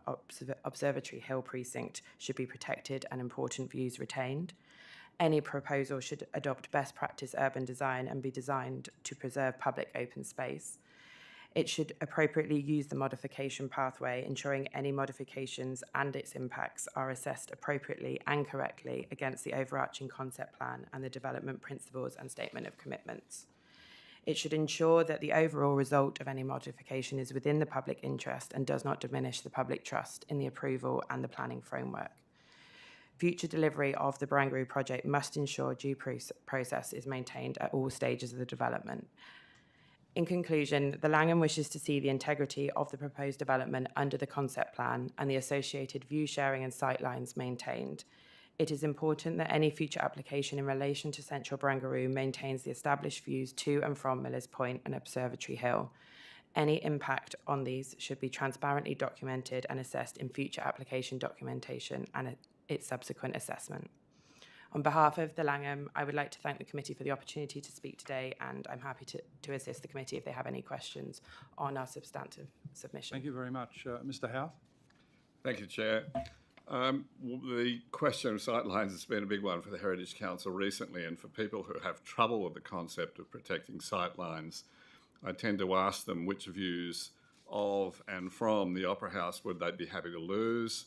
Observatory Hill precinct should be protected and important views retained. Any proposal should adopt best practice urban design and be designed to preserve public open space. It should appropriately use the modification pathway, ensuring any modifications and its impacts are assessed appropriately and correctly against the overarching concept plan and the development principles and statement of commitments. It should ensure that the overall result of any modification is within the public interest and does not diminish the public trust in the approval and the planning framework. Future delivery of the Barangaroo project must ensure due process is maintained at all stages of the development. In conclusion, the Langham wishes to see the integrity of the proposed development under the concept plan and the associated view sharing and sightlines maintained. It is important that any future application in relation to Central Barangaroo maintains the established views to and from Millers Point and Observatory Hill. Any impact on these should be transparently documented and assessed in future application documentation and its subsequent assessment. On behalf of the Langham, I would like to thank the committee for the opportunity to speak today, and I'm happy to assist the committee if they have any questions on our substantive submission. Thank you very much. Mr Howarth. Thank you, Chair. The question of sightlines has been a big one for the Heritage Council recently, and for people who have trouble with the concept of protecting sightlines, I tend to ask them which views of and from the Opera House would they be happy to lose.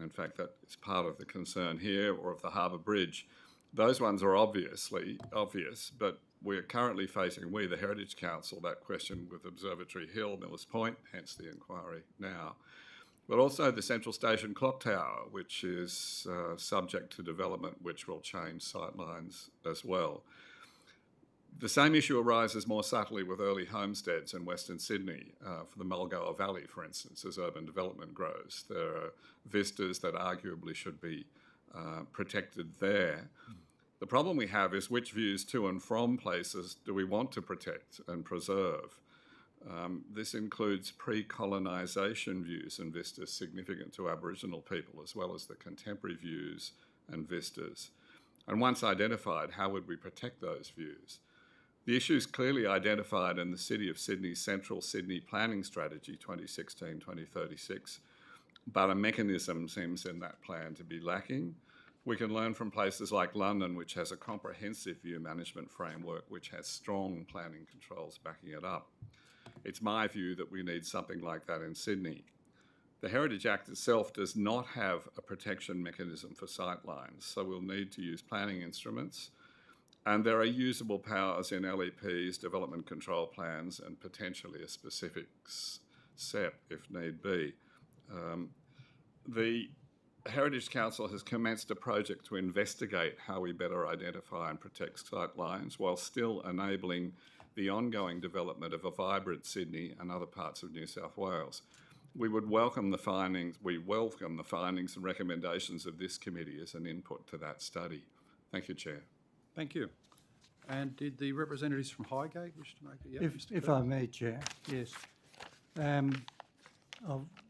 In fact, that is part of the concern here, or of the Harbour Bridge. Those ones are obviously obvious, but we're currently facing, we, the Heritage Council, that question with Observatory Hill, Millers Point, hence the inquiry now. But also the Central Station Clock Tower, which is subject to development, which will change sightlines as well. The same issue arises more subtly with early homesteads in Western Sydney, for the Mulgoa Valley, for instance, as urban development grows. There are vistas that arguably should be protected there. The problem we have is which views to and from places do we want to protect and preserve? This includes pre-colonisation views and vistas significant to Aboriginal people, as well as the contemporary views and vistas. And once identified, how would we protect those views? The issue is clearly identified in the City of Sydney's Central Sydney Planning Strategy 2016-2036, but a mechanism seems in that plan to be lacking. We can learn from places like London, which has a comprehensive view management framework, which has strong planning controls backing it up. It's my view that we need something like that in Sydney. The Heritage Act itself does not have a protection mechanism for sightlines, so we'll need to use planning instruments. And there are usable powers in LEPs, development control plans, and potentially a specific SEP if need be. The Heritage Council has commenced a project to investigate how we better identify and protect sightlines while still enabling the ongoing development of a vibrant Sydney and other parts of New South Wales. We welcome the findings and recommendations of this committee as an input to that study. Thank you, Chair. Thank you. And did the representatives from Highgate wish to make it? Yeah, Mr. If Kerr. I may, Chair, yes.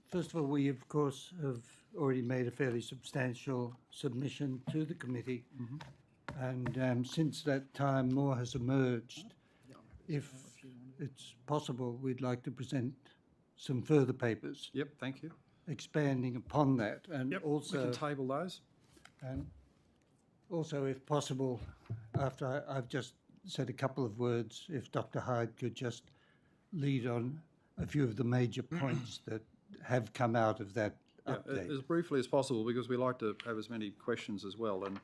First of all, we of course have already made a fairly substantial submission to the committee, and since that time more has emerged. If it's possible, we'd like to present some further papers Yep, thank you. expanding upon that, and Yep, we also can table those. and also, if possible, after I've just said a couple of words, if Dr. Hyde could just lead on a few of the major points that have come out of that Yeah, update. as briefly as possible, because we like to have as many questions as well, and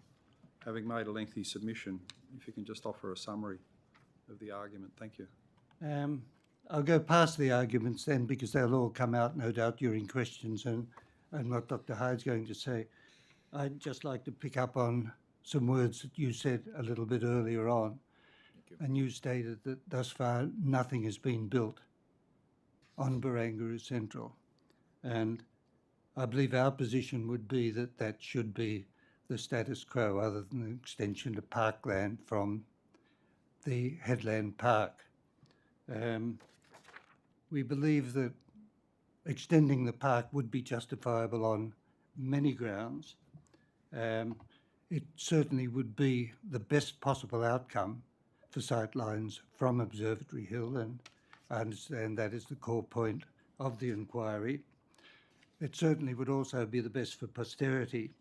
having made a lengthy submission, if you can just offer a summary of the argument. Thank you. I'll go past the arguments then, because they'll all come out, no doubt, during questions and what Dr. Hyde's going to say. I'd just like to pick up on some words that you said a little bit earlier on. And you stated that thus far nothing has been built on Barangaroo Central. And I believe our position would be that that should be the status quo, other than the extension to parkland from the Headland Park. We believe that extending the park would be justifiable on many grounds. It certainly would be the best possible outcome for sightlines from Observatory Hill, and I understand that is the core point of the inquiry. It certainly would also be the best for posterity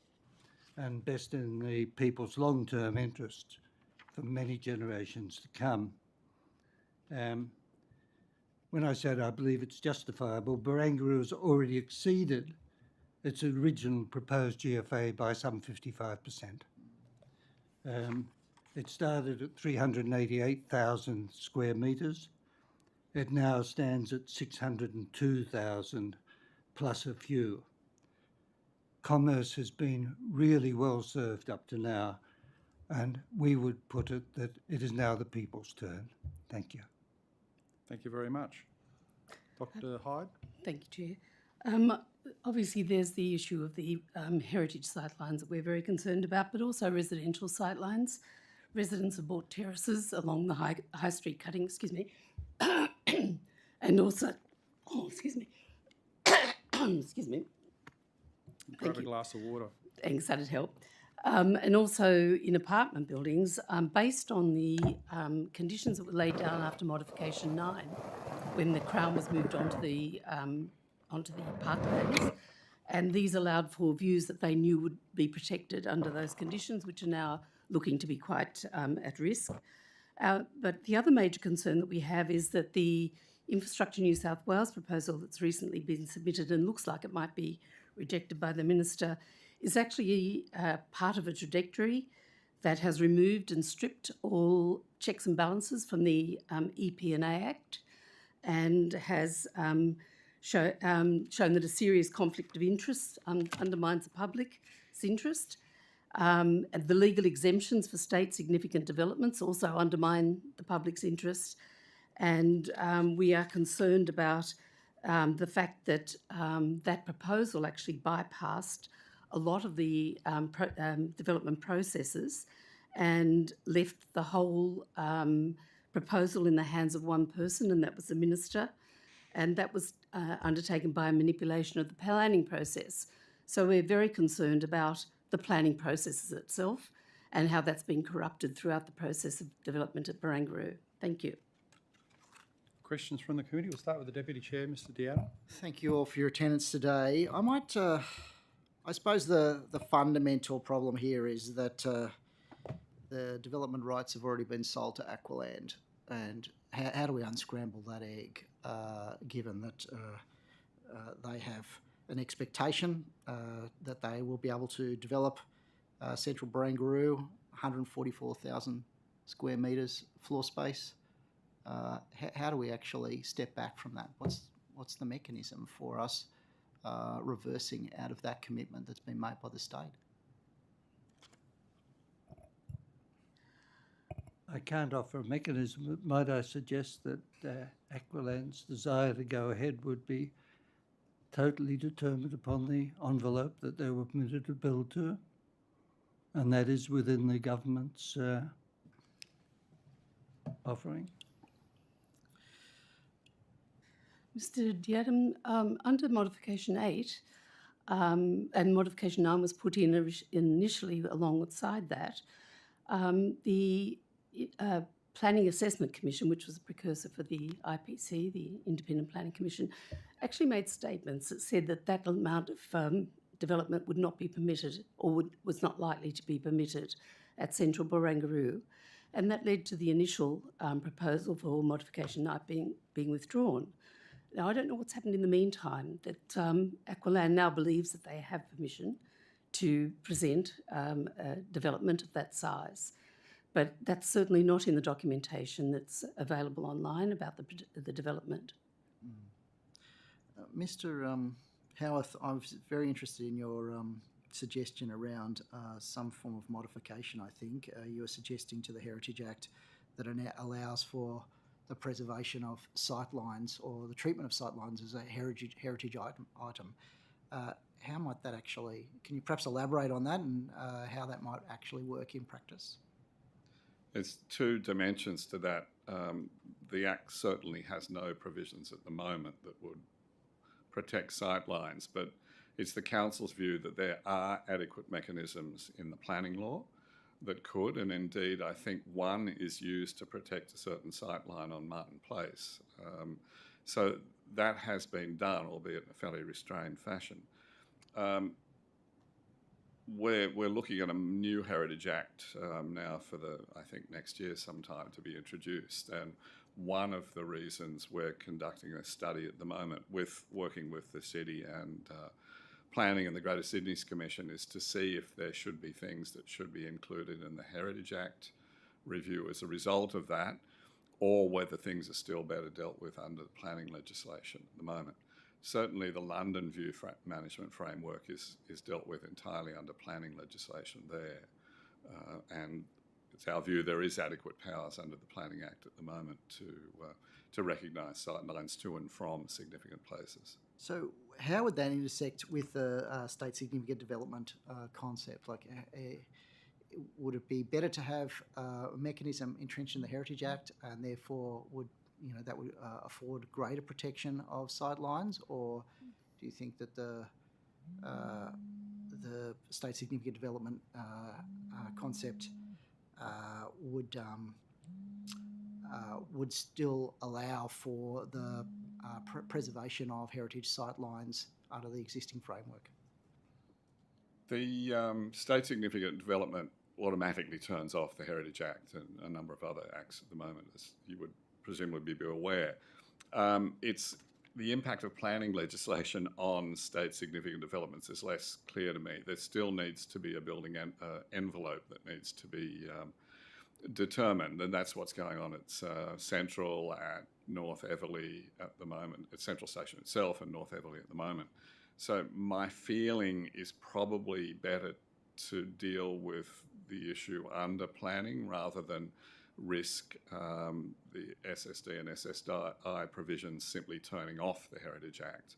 and best in the people's long-term interests for many generations to come. When I said I believe it's justifiable, Barangaroo has already exceeded its original proposed GFA by some 55%. It started at 388,000 square metres. It now stands at 602,000 plus a few. Commerce has been really well served up to now, and we would put it that it is now the people's turn. Thank you. Thank you very much. Dr. Hyde? Thank you, Chair. Obviously, there's the issue of the heritage sightlines that we're very concerned about, but also residential sightlines. Residents have bought terraces along the high street cutting, and also, excuse me. Grab a glass of water. Thanks, that'd help. And also in apartment buildings, based on the conditions that were laid down after Modification 9, when the Crown was moved onto the parklands, and these allowed for views that they knew would be protected under those conditions, which are now looking to be quite at risk. But the other major concern that we have is that the Infrastructure New South Wales proposal that's recently been submitted and looks like it might be rejected by the Minister is actually part of a trajectory that has removed and stripped all checks and balances from the EP&A Act, and has shown that a serious conflict of interest undermines the public's interest. And the legal exemptions for state significant developments also undermine the public's interest. And we are concerned about the fact that that proposal actually bypassed a lot of the development processes and left the whole proposal in the hands of one person, and that was the Minister. And that was undertaken by a manipulation of the planning process. So we're very concerned about the planning processes itself and how that's been corrupted throughout the process of development at Barangaroo. Thank you. Questions from the committee? We'll start with the Deputy Chair, Mr. Deanna. Thank you all for your attendance today. I I suppose the fundamental problem here is that the development rights have already been sold to Aqualand, and how do we unscramble that egg, given that they have an expectation that they will be able to develop Central Barangaroo, 144,000 square metres floor space. How do we actually step back from that? What's the mechanism for us reversing out of that commitment that's been made by the state? I can't offer a mechanism, but might I suggest that Aqualand's desire to go ahead would be totally determined upon the envelope that they were permitted to build to, and that is within the government's offering. Mr. Diadam, under Modification 8, and Modification 9 was put in initially alongside that, the Planning Assessment Commission, which was a precursor for the IPC, the Independent Planning Commission, actually made statements that said that that amount of development would not be permitted, or was not likely to be permitted at Central Barangaroo. And that led to the initial proposal for Modification 9 being withdrawn. Now, I don't know what's happened in the meantime, that Aqualand now believes that they have permission to present a development of that size. But that's certainly not in the documentation that's available online about the development. Mr. Howarth, I was very interested in your suggestion around some form of modification, I think. You were suggesting to the Heritage Act that it allows for the preservation of sightlines or the treatment of sightlines as a heritage item. How might that actually, can you perhaps elaborate on that and how that might actually work in practice? There's two dimensions to that. The Act certainly has no provisions at the moment that would protect sightlines, but it's the Council's view that there are adequate mechanisms in the planning law that could, and indeed I think one is used to protect a certain sightline on Martin Place. So that has been done, albeit in a fairly restrained fashion. We're looking at a new Heritage Act now for I think next year sometime to be introduced, and one of the reasons we're conducting a study at the moment working with the city and Planning and the Greater Sydney's Commission is to see if there should be things that should be included in the Heritage Act review as a result of that, or whether things are still better dealt with under the planning legislation at the moment. Certainly the London View Management Framework is dealt with entirely under planning legislation there, and it's our view there is adequate powers under the Planning Act at the moment to recognise sightlines to and from significant places. So how would that intersect with the state significant development concept? Like, would it be better to have a mechanism entrenched in the Heritage Act, and therefore that would afford greater protection of sightlines, or do you think that the state significant development concept would still allow for the preservation of heritage sightlines under the existing framework? The state significant development automatically turns off the Heritage Act and a number of other acts at the moment, as you would presumably be aware. It's the impact of planning legislation on state significant developments is less clear to me. There still needs to be a building envelope that needs to be determined, and that's what's going on at Central, at North Everleigh at the moment, at Central Station itself and North Everleigh at the moment. So my feeling is probably better to deal with the issue under planning rather than risk the SSD and SSI provisions simply turning off the Heritage Act.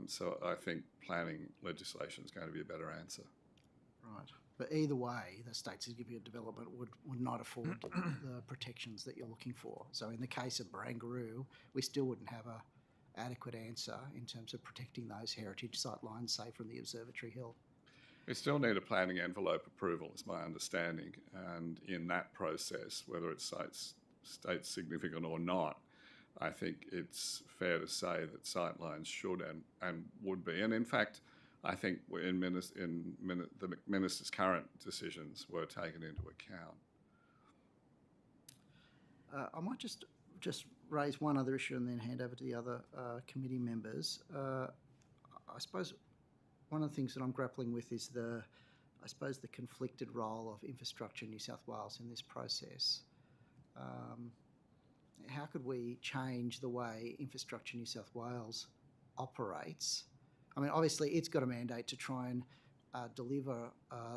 So I think planning legislation is going to be a better answer. Right. But either way, the state significant development would not afford the protections that you're looking for. So in the case of Barangaroo, we still wouldn't have a adequate answer in terms of protecting those heritage sightlines, say, from the Observatory Hill. We still need a planning envelope approval, is my understanding, and in that process, whether it's state significant or not, I think it's fair to say that sightlines should and would be. And in fact, I think the minister's current decisions were taken into account. I might just raise one other issue and then hand over to the other committee members. I suppose one of the things that I'm grappling with is the conflicted role of Infrastructure New South Wales in this process. How could we change the way Infrastructure New South Wales operates? I mean, obviously, it's got a mandate to try and deliver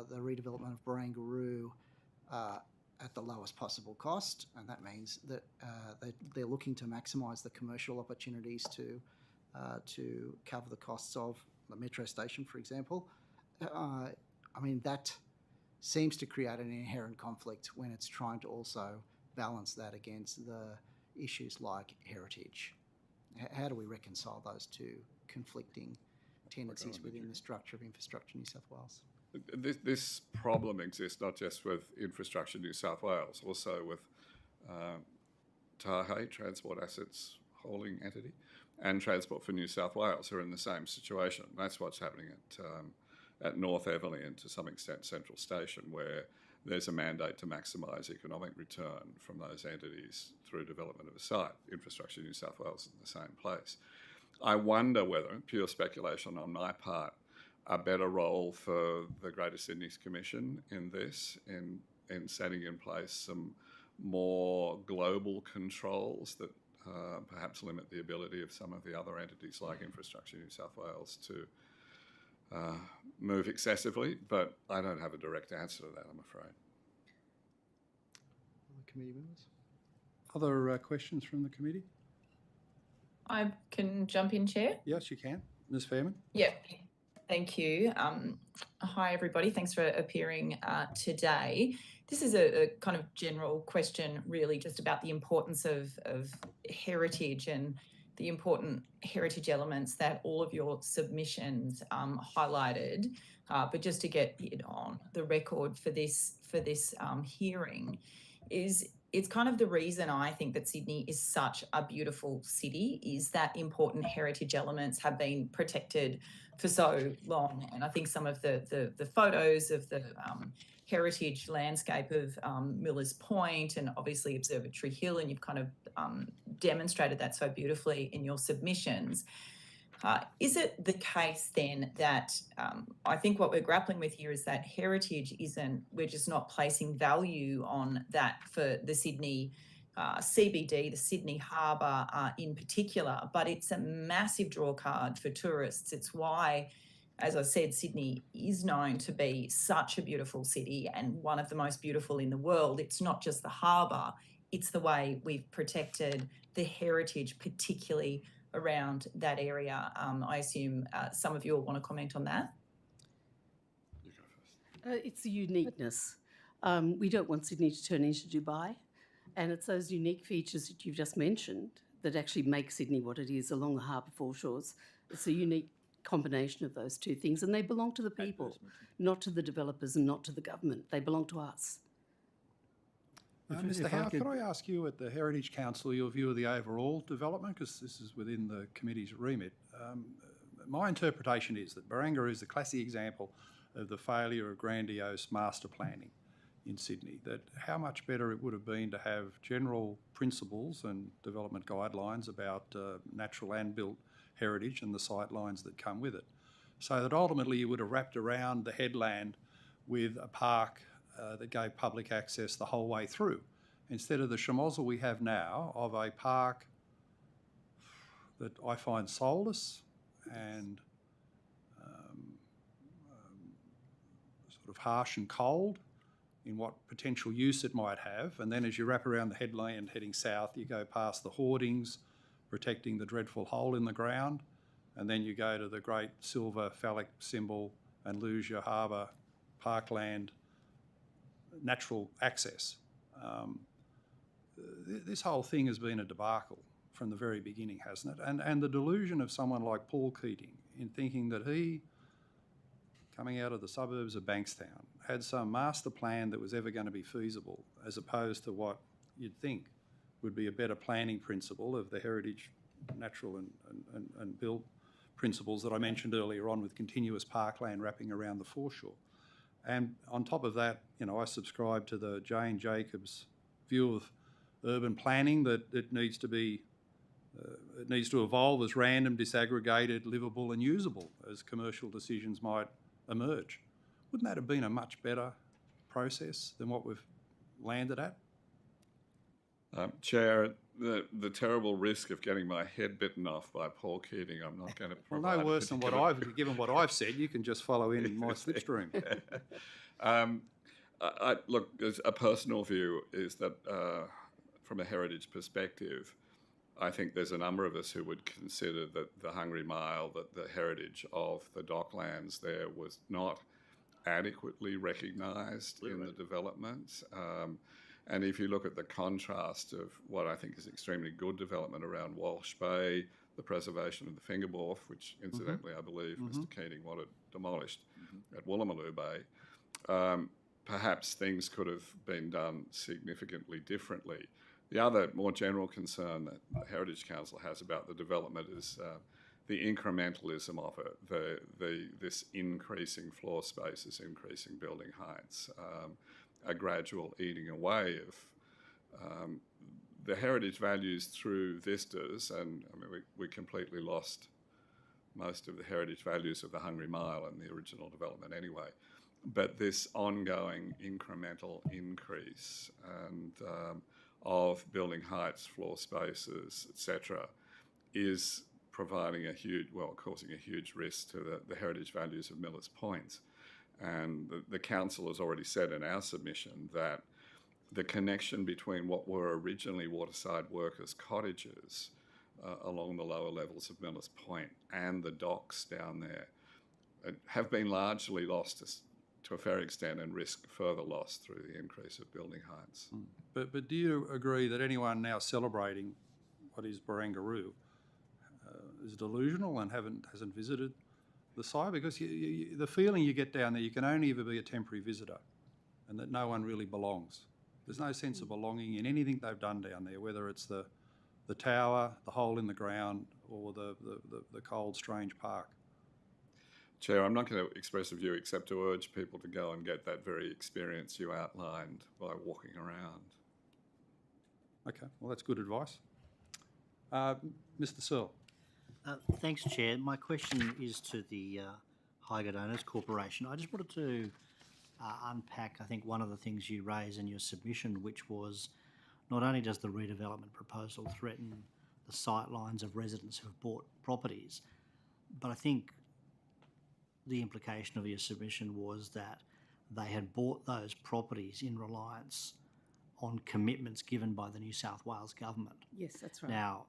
the redevelopment of Barangaroo at the lowest possible cost, and that means that they're looking to maximise the commercial opportunities to cover the costs of the metro station, for example. I mean, that seems to create an inherent conflict when it's trying to also balance that against the issues like heritage. How do we reconcile those two conflicting tendencies within the structure of Infrastructure New South Wales? This problem exists not just with Infrastructure New South Wales, also with Tahe, Transport Assets Holding Entity, and Transport for New South Wales are in the same situation. That's what's happening at North Everleigh and to some extent Central Station, where there's a mandate to maximise economic return from those entities through development of a site. Infrastructure New South Wales is in the same place. I wonder whether, pure speculation on my part, a better role for the Greater Sydney's Commission in this, in setting in place some more global controls that perhaps limit the ability of some of the other entities like Infrastructure New South Wales to move excessively, but I don't have a direct answer to that, I'm afraid. Other committee members? Other questions from the committee? I can jump in, Chair. Yes, you can. Ms. Fairman? Yeah, thank you. Hi, everybody. Thanks for appearing today. This is a kind of general question, really, just about the importance of heritage and the important heritage elements that all of your submissions highlighted. But just to get it on the record for this hearing, it's kind of the reason I think that Sydney is such a beautiful city is that important heritage elements have been protected for so long. And I think some of the photos of the heritage landscape of Millers Point and obviously Observatory Hill, and you've kind of demonstrated that so beautifully in your submissions. Is it the case then that I think what we're grappling with here is that heritage we're just not placing value on that for the Sydney CBD, the Sydney Harbour in particular, but it's a massive draw card for tourists. It's why, as I said, Sydney is known to be such a beautiful city and one of the most beautiful in the world. It's not just the harbour, it's the way we've protected the heritage, particularly around that area. I assume some of you will want to comment on that. You go first. It's the uniqueness. We don't want Sydney to turn into Dubai, and it's those unique features that you've just mentioned that actually make Sydney what it is along the harbour foreshores. It's a unique combination of those two things, and they belong to the people, not to the developers and not to the government. They belong to us. Mr. Howe, could I ask you at the Heritage Council your view of the overall development, because this is within the committee's remit. My interpretation is that Barangaroo is the classic example of the failure of grandiose master planning in Sydney, that how much better it would have been to have general principles and development guidelines about natural and built heritage and the sight lines that come with it, so that ultimately you would have wrapped around the headland with a park that gave public access the whole way through, instead of the schmozzle we have now of a park that I find soulless and sort of harsh and cold in what potential use it might have. And then as you wrap around the headland heading south, you go past the hoardings protecting the dreadful hole in the ground, and then you go to the great silver phallic symbol and lose your harbour, parkland, natural access. This whole thing has been a debacle from the very beginning, hasn't it? And the delusion of someone like Paul Keating in thinking that he, coming out of the suburbs of Bankstown, had some master plan that was ever going to be feasible, as opposed to what you'd think would be a better planning principle of the heritage, natural and built principles that I mentioned earlier on with continuous parkland wrapping around the foreshore. And on top of that, you know, I subscribe to the Jane Jacobs view of urban planning that it needs to be, it needs to evolve as random, disaggregated, livable and usable as commercial decisions might emerge. Wouldn't that have been a much better process than what we've landed at? Chair, the terrible risk of getting my head bitten off by Paul Keating, I'm not going to Well, provide. no worse than what given what I've said, you can just follow in my slipstream. Look, a personal view is that from a heritage perspective, I think there's a number of us who would consider that the Hungry Mile, that the heritage of the docklands there was not adequately recognised in the development. And if you look at the contrast of what I think is extremely good development around Walsh Bay, the preservation of the Finger Wharf, which incidentally I believe Mr Keating wanted demolished at Woolloomooloo Bay, perhaps things could have been done significantly differently. The other more general concern that the Heritage Council has about the development is the incrementalism of it, this increasing floor spaces, increasing building heights, a gradual eating away of the heritage values through vistas, and I mean we completely lost most of the heritage values of the Hungry Mile and the original development anyway. But this ongoing incremental increase and of building heights, floor spaces, etc., is providing causing a huge risk to the heritage values of Millers Point. And the council has already said in our submission that the connection between what were originally waterside workers' cottages along the lower levels of Millers Point and the docks down there have been largely lost to a fair extent and risk further loss through the increase of building heights. But do you agree that anyone now celebrating what is Barangaroo is delusional and hasn't visited the site? Because the feeling you get down there, you can only ever be a temporary visitor and that no one really belongs. There's no sense of belonging in anything they've done down there, whether it's the tower, the hole in the ground, or the cold, strange park. Chair, I'm not going to express a view except to urge people to go and get that very experience you outlined by walking around. Okay, well, that's good advice. Mr. Searle. Thanks, Chair. My question is to the Highgate Owners Corporation. I just wanted to unpack, I think, one of the things you raised in your submission, which was not only does the redevelopment proposal threaten the sightlines of residents who have bought properties, but I think the implication of your submission was that they had bought those properties in reliance on commitments given by the New South Wales government. Yes, that's right. Now,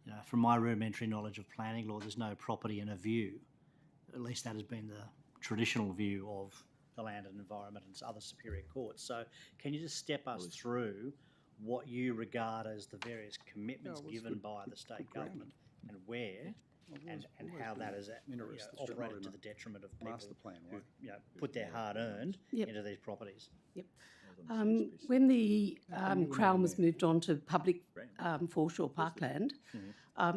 you know, from my rudimentary knowledge of planning law, there's no property and a view. At least that has been the traditional view of the Land and Environment and other superior courts. So can you just step us through what you regard as the various commitments given by the state government and where and how that has operated to the detriment of people who put their hard-earned into these properties? Yep. When the Crown was moved on to public foreshore parkland,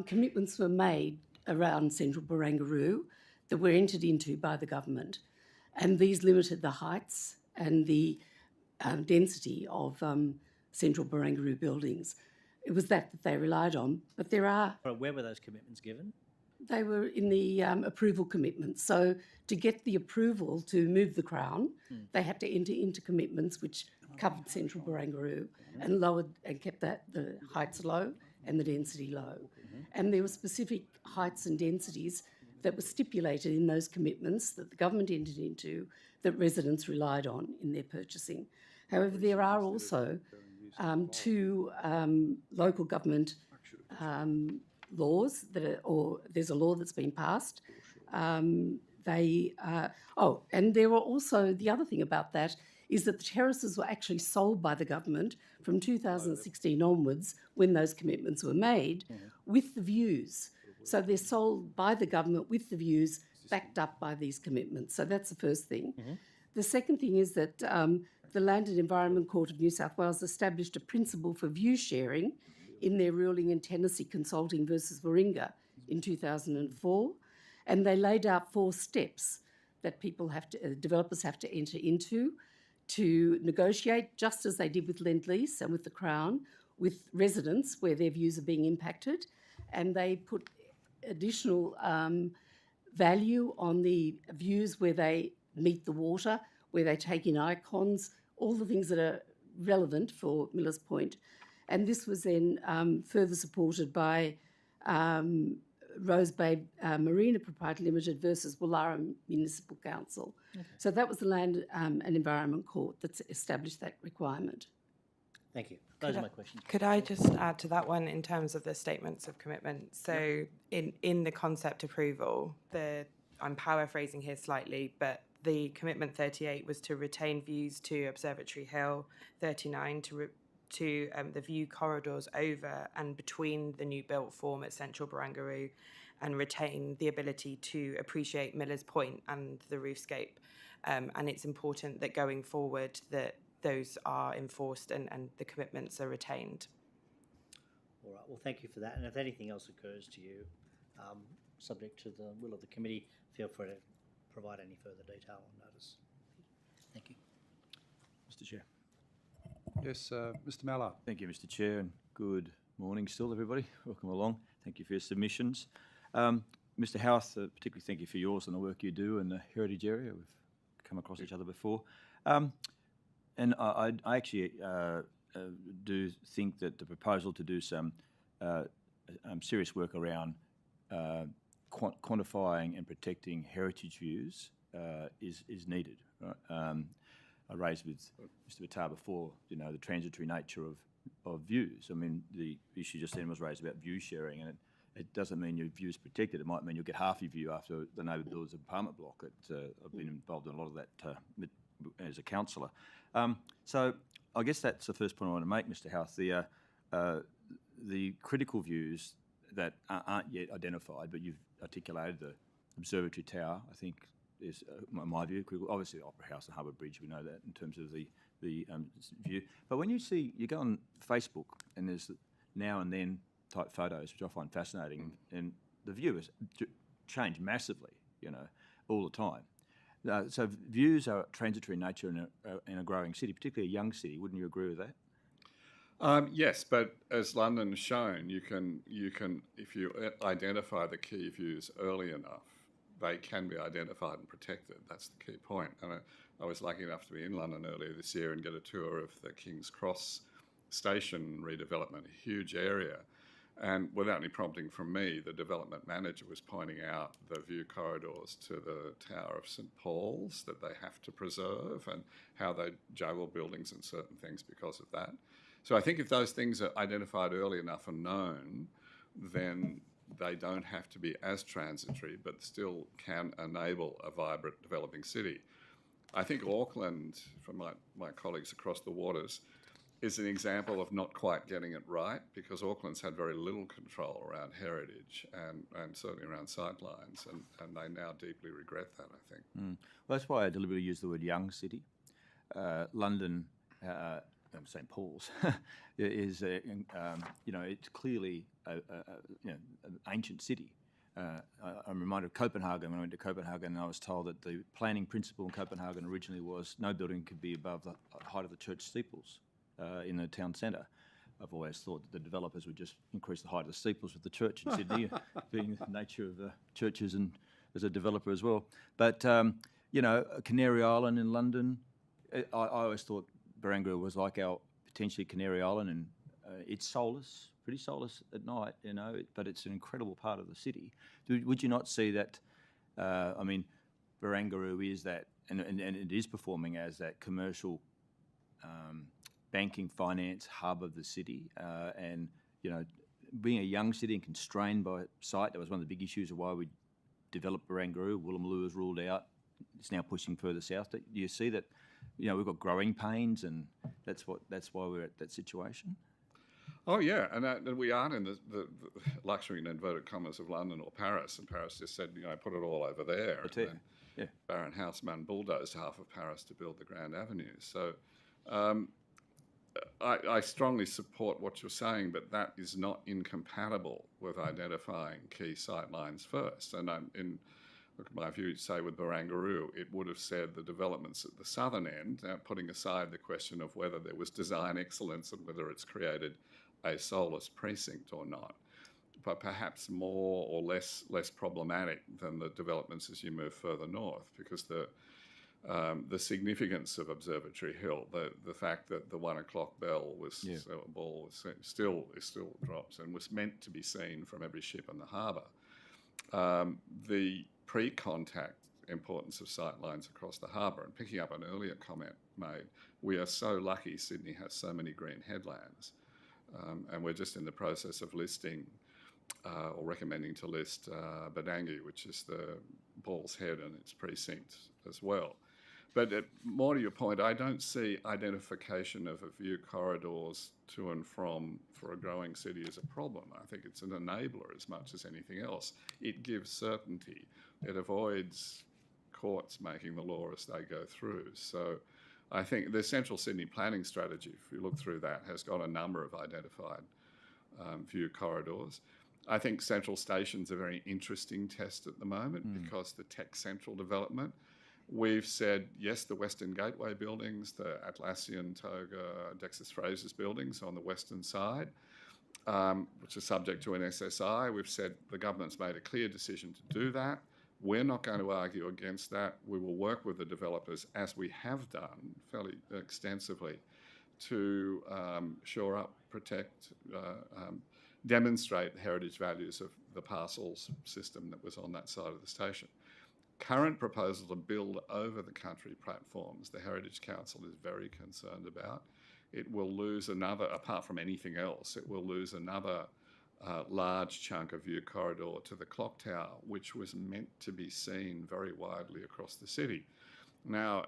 commitments were made around central Barangaroo that were entered into by the government, and these limited the heights and the density of central Barangaroo buildings. It was that they relied on, but there are... Where were those commitments given? They were in the approval commitments. So to get the approval to move the Crown, they had to enter into commitments which covered central Barangaroo and lowered and kept the heights low and the density low. And there were specific heights and densities that were stipulated in those commitments that the government entered into that residents relied on in their purchasing. However, there are also two local government laws there's a law that's been passed. And there were also, the other thing about that is that the terraces were actually sold by the government from 2016 onwards when those commitments were made with the views. So they're sold by the government with the views backed up by these commitments. So that's the first thing. The second thing is that the Land and Environment Court of New South Wales established a principle for view sharing in their ruling in Tennessee Consulting versus Warringah in 2004. And they laid out 4 steps that developers have to enter into to negotiate, just as they did with Lend-Lease and with the Crown, with residents where their views are being impacted. And they put additional value on the views where they meet the water, where they take in icons, all the things that are relevant for Millers Point. And this was then further supported by Rose Bay Marina Proprietary Limited versus Woollahra Municipal Council. Okay. So that was the Land and Environment Court that established that requirement. Thank you. Those are my questions. Could I just add to that one in terms of the statements of commitment? So in the concept approval, I'm paraphrasing here slightly, but the commitment 38 was to retain views to Observatory Hill, 39 to the view corridors over and between the new built form at Central Barangaroo, and retain the ability to appreciate Millers Point and the roofscape. And it's important that going forward that those are enforced and the commitments are retained. All right, well, thank you for that. And if anything else occurs to you, subject to the will of the committee, feel free to provide any further detail on notice. Thank you. Mr. Chair. Yes, Mr. Mallard. Thank you, Mr. Chair, and good morning still, everybody. Welcome along. Thank you for your submissions. Mr. Howarth, particularly thank you for yours and the work you do in the heritage area. We've come across each other before. And I actually do think that the proposal to do some serious work around quantifying and protecting heritage views is needed. Right? I raised with Mr. Bitar before, the transitory nature of views. I mean, the issue just then was raised about view sharing, and it doesn't mean your view's protected. It might mean you'll get half your view after the neighbour builds an apartment block. I've been involved in a lot of that as a councillor. So I guess that's the first point I want to make, Mr. Howarth. The critical views that aren't yet identified, but you've articulated the Observatory Tower, I think, is, in my view, critical. Obviously, Opera House and Harbour Bridge, we know that in terms of the view. But when you go on Facebook and there's now and then type photos, which I find fascinating, and the view has changed massively, all the time. So views are transitory in nature in a growing city, particularly a young city. Wouldn't you agree with that? Yes, but as London has shown, you can if you identify the key views early enough, they can be identified and protected. That's the key point. And I was lucky enough to be in London earlier this year and get a tour of the King's Cross station redevelopment, a huge area. And without any prompting from me, the development manager was pointing out the view corridors to the Tower of St Paul's that they have to preserve, and how they juggle buildings and certain things because of that. So I think if those things are identified early enough and known, then they don't have to be as transitory, but still can enable a vibrant developing city. I think Auckland, from my colleagues across the waters, is an example of not quite getting it right, because Auckland's had very little control around heritage and certainly around sightlines, and they now deeply regret that, I think. Well, that's why I deliberately use the word young city. London, St Paul's, is it's clearly an ancient city. I'm reminded of Copenhagen. When I went to Copenhagen, I was told that the planning principle in Copenhagen originally was no building could be above the height of the church steeples in the town centre. I've always thought that the developers would just increase the height of the steeples with the church in Sydney, being the nature of the churches and as a developer as well. But, Canary Island in London, I always thought Barangaroo was like our potentially Canary Island, and it's soulless, pretty soulless at night, but it's an incredible part of the city. Would you not see that, Barangaroo is that, and it is performing as that commercial banking finance hub of the city, and being a young city and constrained by site, that was one of the big issues of why we developed Barangaroo. Woolloomooloo was ruled out. It's now pushing further south. Do you see that? We've got growing pains, and that's why we're at that situation. Oh yeah, and we aren't in the luxury in inverted commas of London or Paris. And Paris just said, put it all over there. That's it. Yeah. Baron Haussmann bulldozed half of Paris to build the Grand Avenue. So I strongly support what you're saying, but that is not incompatible with identifying key sightlines first. And look at my view, say with Barangaroo, it would have said the developments at the southern end, putting aside the question of whether there was design excellence and whether it's created a soulless precinct or not, but perhaps more or less problematic than the developments as you move further north, because the significance of Observatory Hill, the fact that the 1 o'clock bell was still drops and was meant to be seen from every ship in the harbour. The pre-contact importance of sightlines across the harbour, and picking up an earlier comment made, we are so lucky Sydney has so many green headlands, and we're just in the process of listing or recommending to list Badangi, which is the Ball's Head and its precinct as well. But more to your point, I don't see identification of a view corridors to and from for a growing city as a problem. I think it's an enabler as much as anything else. It gives certainty. It avoids courts making the law as they go through. So I think the Central Sydney planning strategy, if you look through that, has got a number of identified view corridors. I think Central Station's a very interesting test at the moment because the Tech Central development, we've said, yes, the Western Gateway buildings, the Atlassian, Toga, Dexus Fraser's buildings on the western side, which are subject to an SSI. We've said the government's made a clear decision to do that. We're not going to argue against that. We will work with the developers, as we have done fairly extensively, to shore up, protect, demonstrate the heritage values of the parcels system that was on that side of the station. Current proposal to build over the country platforms, the Heritage Council is very concerned about. It will lose another, apart from anything else, it will lose another large chunk of view corridor to the clock tower, which was meant to be seen very widely across the city. Now,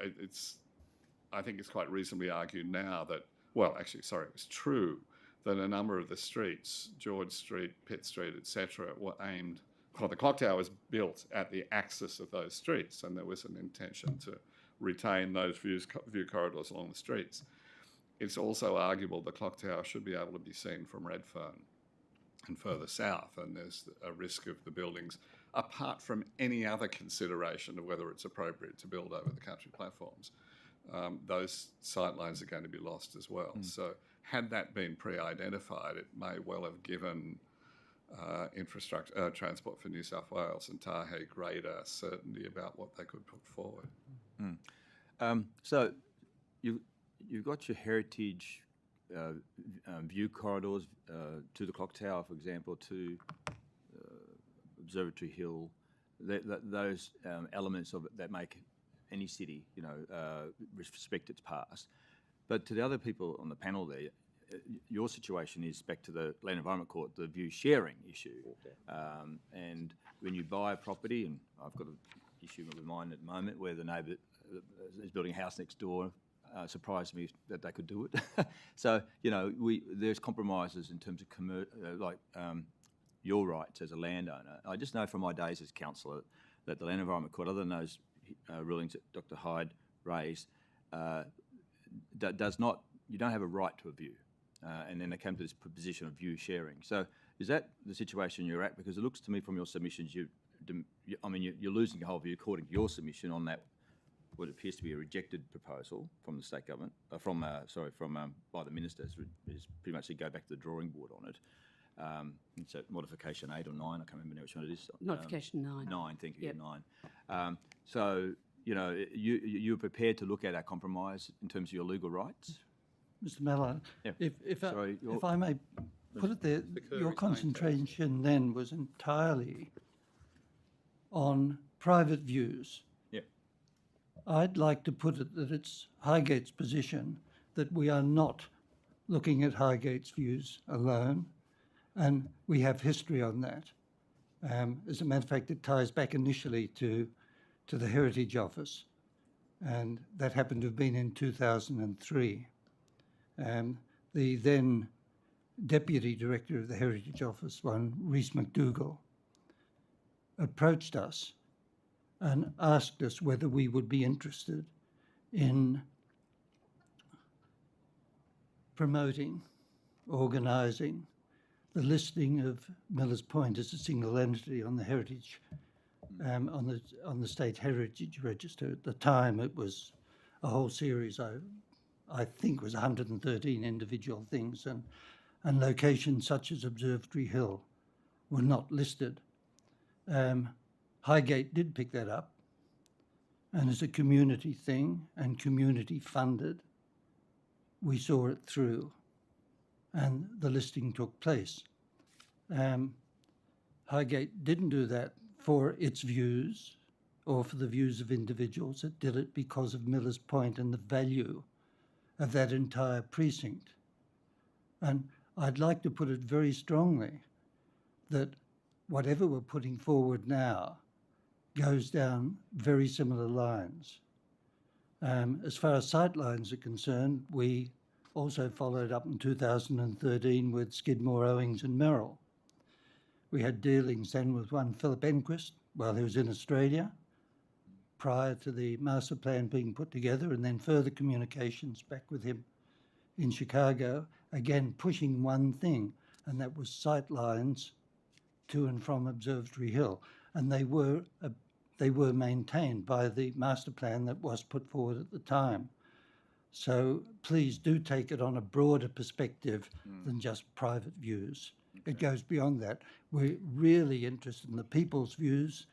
I think it's quite reasonably argued now that, well, actually, sorry, it was true that a number of the streets, George Street, Pitt Street, etc., were aimed, well, the clock tower was built at the axis of those streets, and there was an intention to retain those view corridors along the streets. It's also arguable the clock tower should be able to be seen from Redfern and further south, and there's a risk of the buildings, apart from any other consideration of whether it's appropriate to build over the country platforms, those sightlines are going to be lost as well. So had that been pre-identified, it may well have given infrastructure, Transport for New South Wales and TAHE greater certainty about what they could put forward. So you've got your heritage view corridors to the clock tower, for example, to Observatory Hill, those elements of it that make any city, respect its past. But to the other people on the panel there, your situation is back to the Land Environment Court, the view sharing issue. And when you buy a property, and I've got an issue with mine at the moment where the neighbour is building a house next door, surprised me that they could do it. So, there's compromises in terms of your rights as a landowner. I just know from my days as councillor that the Land Environment Court, other than those rulings that Dr. Hyde raised, you don't have a right to a view. And then they came to this position of view sharing. So is that the situation you're at? Because it looks to me from your submissions, you're losing your whole view according to your submission on that, what appears to be a rejected proposal from the state government, by the ministers, is pretty much to go back to the drawing board on it. It's at modification 8 or 9, I can't remember now which one it is. Modification 9. 9, thank you, Yep. 9. So, you're prepared to look at our compromise in terms of your legal rights? Mr. Mallard, Yeah. if Sorry, I may put it there, your concentration then was entirely on private views. Yeah. I'd like to put it that it's Highgate's position that we are not looking at Highgate's views alone, and we have history on that. As a matter of fact, it ties back initially to the Heritage Office, and that happened to have been in 2003. The then Deputy Director of the Heritage Office, one Rhys McDougall, approached us and asked us whether we would be interested in promoting, organising the listing of Millers Point as a single entity on the heritage, on the State Heritage Register. At the time, it was a whole series. I think it was 113 individual things, and locations such as Observatory Hill were not listed. Highgate did pick that up, and as a community thing and community funded, we saw it through, and the listing took place. Highgate didn't do that for its views or for the views of individuals. It did it because of Millers Point and the value of that entire precinct. And I'd like to put it very strongly that whatever we're putting forward now goes down very similar lines. As far as sightlines are concerned, we also followed up in 2013 with Skidmore, Owings and Merrill. We had dealings then with one Philip Enquist while he was in Australia, prior to the master plan being put together, and then further communications back with him in Chicago, again pushing one thing, and that was sightlines to and from Observatory Hill. And they were maintained by the master plan that was put forward at the time. So please do take it on a broader perspective than just private views. It goes beyond that. We're really interested in the people's views.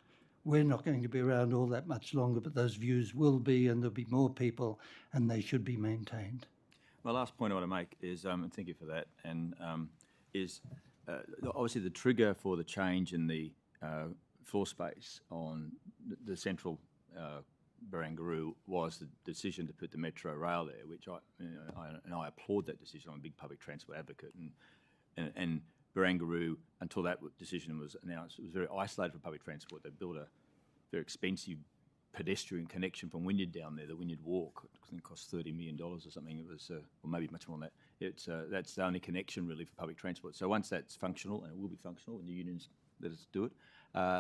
We're not going to be around all that much longer, but those views will be, and there'll be more people, and they should be maintained. My last point I want to make is, and thank you for that, and is obviously the trigger for the change in the floor space on the central Barangaroo was the decision to put the Metro Rail there, which I applaud that decision. I'm a big public transport advocate, and Barangaroo, until that decision was announced, it was very isolated from public transport. They built a very expensive pedestrian connection from Wynyard down there, the Wynyard Walk. I think it cost $30 million or something. It was, or maybe much more than that. That's the only connection really for public transport. So once that's functional, and it will be functional, and the unions let us do it,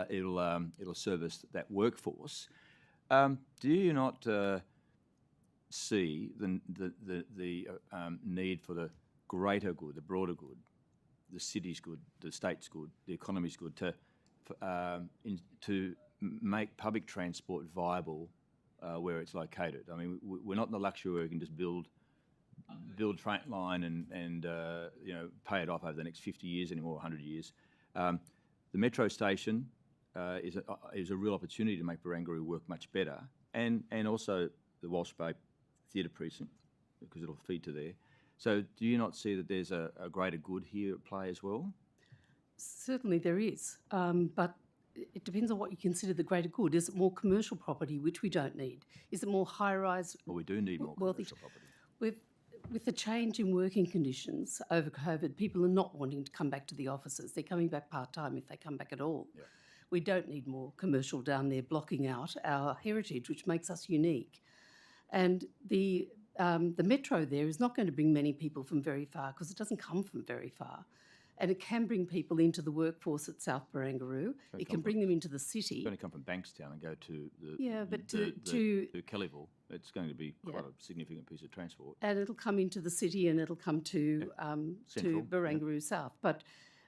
it'll service that workforce. Do you not see the need for the greater good, the broader good, the city's good, the state's good, the economy's good, to make public transport viable where it's located? I mean, we're not in the luxury where we can just build train line and pay it off over the next 50 years anymore, 100 years. The metro station is a real opportunity to make Barangaroo work much better, and also the Walsh Bay Theatre Precinct, because it'll feed to there. So do you not see that there's a greater good here at play as well? Certainly there is, but it depends on what you consider the greater good. Is it more commercial property, which we don't need? Is it more high-rise? Well, we do need more commercial property. With the change in working conditions over COVID, people are not wanting to come back to the offices. They're coming back part-time if they come back at all. Yeah. We don't need more commercial down there blocking out our heritage, which makes us unique. And the metro there is not going to bring many people from very far, because it doesn't come from very far. And it can bring people into the workforce at South Barangaroo. It can bring them into the city. It's going to come from Bankstown and go to to Kellyville. It's going to be quite a significant piece of transport. And it'll come into the city, and it'll come to Central, Barangaroo South. But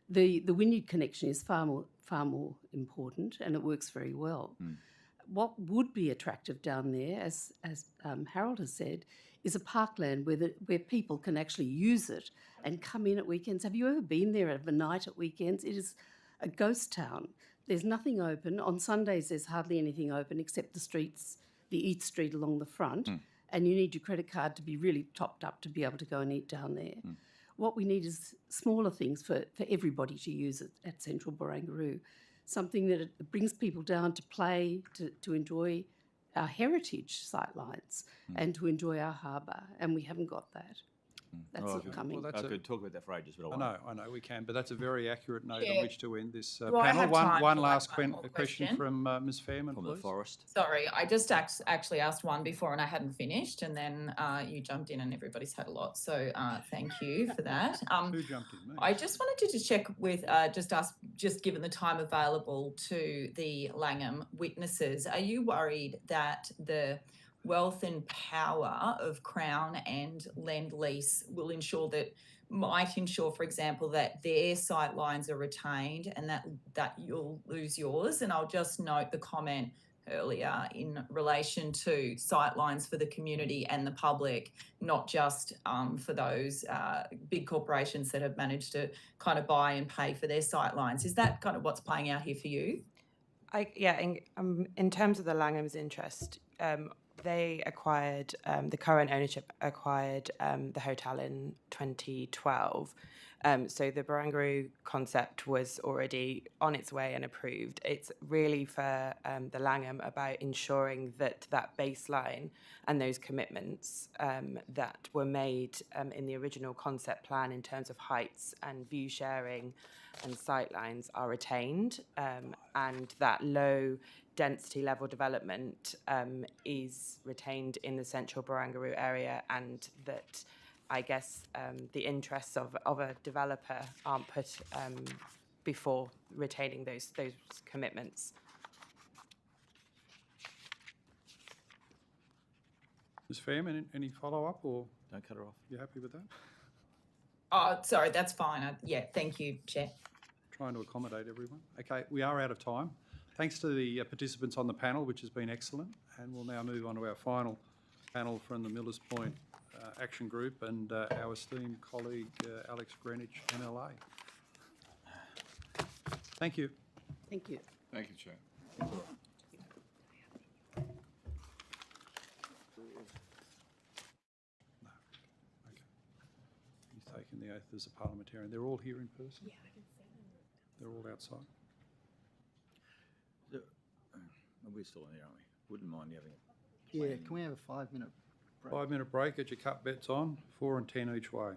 the Wynyard connection is far more important, and it works very well. What would be attractive down there, as Harold has said, is a parkland where people can actually use it and come in at weekends. Have you ever been there at a night at weekends? It is a ghost town. There's nothing open. On Sundays, there's hardly anything open except the streets, the Eat Street along the front, and you need your credit card to be really topped up to be able to go and eat down there. What we need is smaller things for everybody to use at Central Barangaroo, something that brings people down to play, to enjoy our heritage sightlines and to enjoy our harbour, and we haven't got that. That's coming. Well, I could talk about that for ages, but I know we can, but that's a very accurate note Yeah. on which to end this Do I panel. have time One for last one more question from Ms. Fairman, from please. the forest. Sorry, I just actually asked one before and I hadn't finished, and then you jumped in and everybody's had a lot. So thank you for that. Who jumped in? Me? I just wanted to check with just given the time available to the Langham witnesses, are you worried that the wealth and power of Crown and Lend Lease will might ensure, for example, that their sight lines are retained and that you'll lose yours. And I'll just note the comment earlier in relation to sight lines for the community and the public, not just for those big corporations that have managed to kind of buy and pay for their sight lines. Is that kind of what's playing out here for you? In terms of the Langham's interest, they acquired, the current ownership acquired the hotel in 2012. So the Barangaroo concept was already on its way and approved. It's really for the Langham about ensuring that that baseline and those commitments that were made in the original concept plan in terms of heights and view sharing and sightlines are retained, and that low density level development is retained in the central Barangaroo area, and that I guess the interests of a developer aren't put before retaining those commitments. Ms. Fairman, any follow-up, or Don't cut her off. you happy with that? Oh, sorry, that's fine. Thank you, Chair. Trying to accommodate everyone. Okay, we are out of time. Thanks to the participants on the panel, which has been excellent, and we'll now move on to our final panel from the Millers Point Action Group and our esteemed colleague Alex Greenwich, MLA. Thank you. Thank you. Thank you, Chair. Okay. He's taken the oath as a parliamentarian. They're all here in person? Yeah, I can see them. They're all outside? We're still in here, aren't we? Wouldn't mind having it. Yeah, can we have a 5-minute break? 5-minute break. Get your cup bets on. 4 and 10 each way.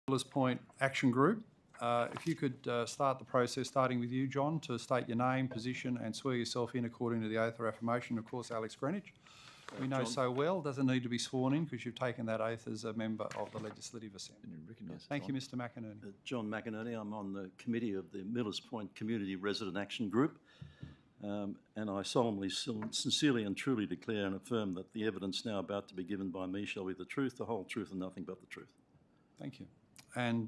Millers Point Action Group. If you could start the process, starting with you, John, to state your name, position and swear yourself in according to the oath or affirmation. Of course, Alex Greenwich, we know so well, doesn't need to be sworn in because you've taken that oath as a member of the Legislative Assembly. Thank you, Mr McInerney. John McInerney. I'm on the committee of the Millers Point Community Resident Action Group, and I solemnly, sincerely and truly declare and affirm that the evidence now about to be given by me shall be the truth, the whole truth and nothing but the truth. Thank you. And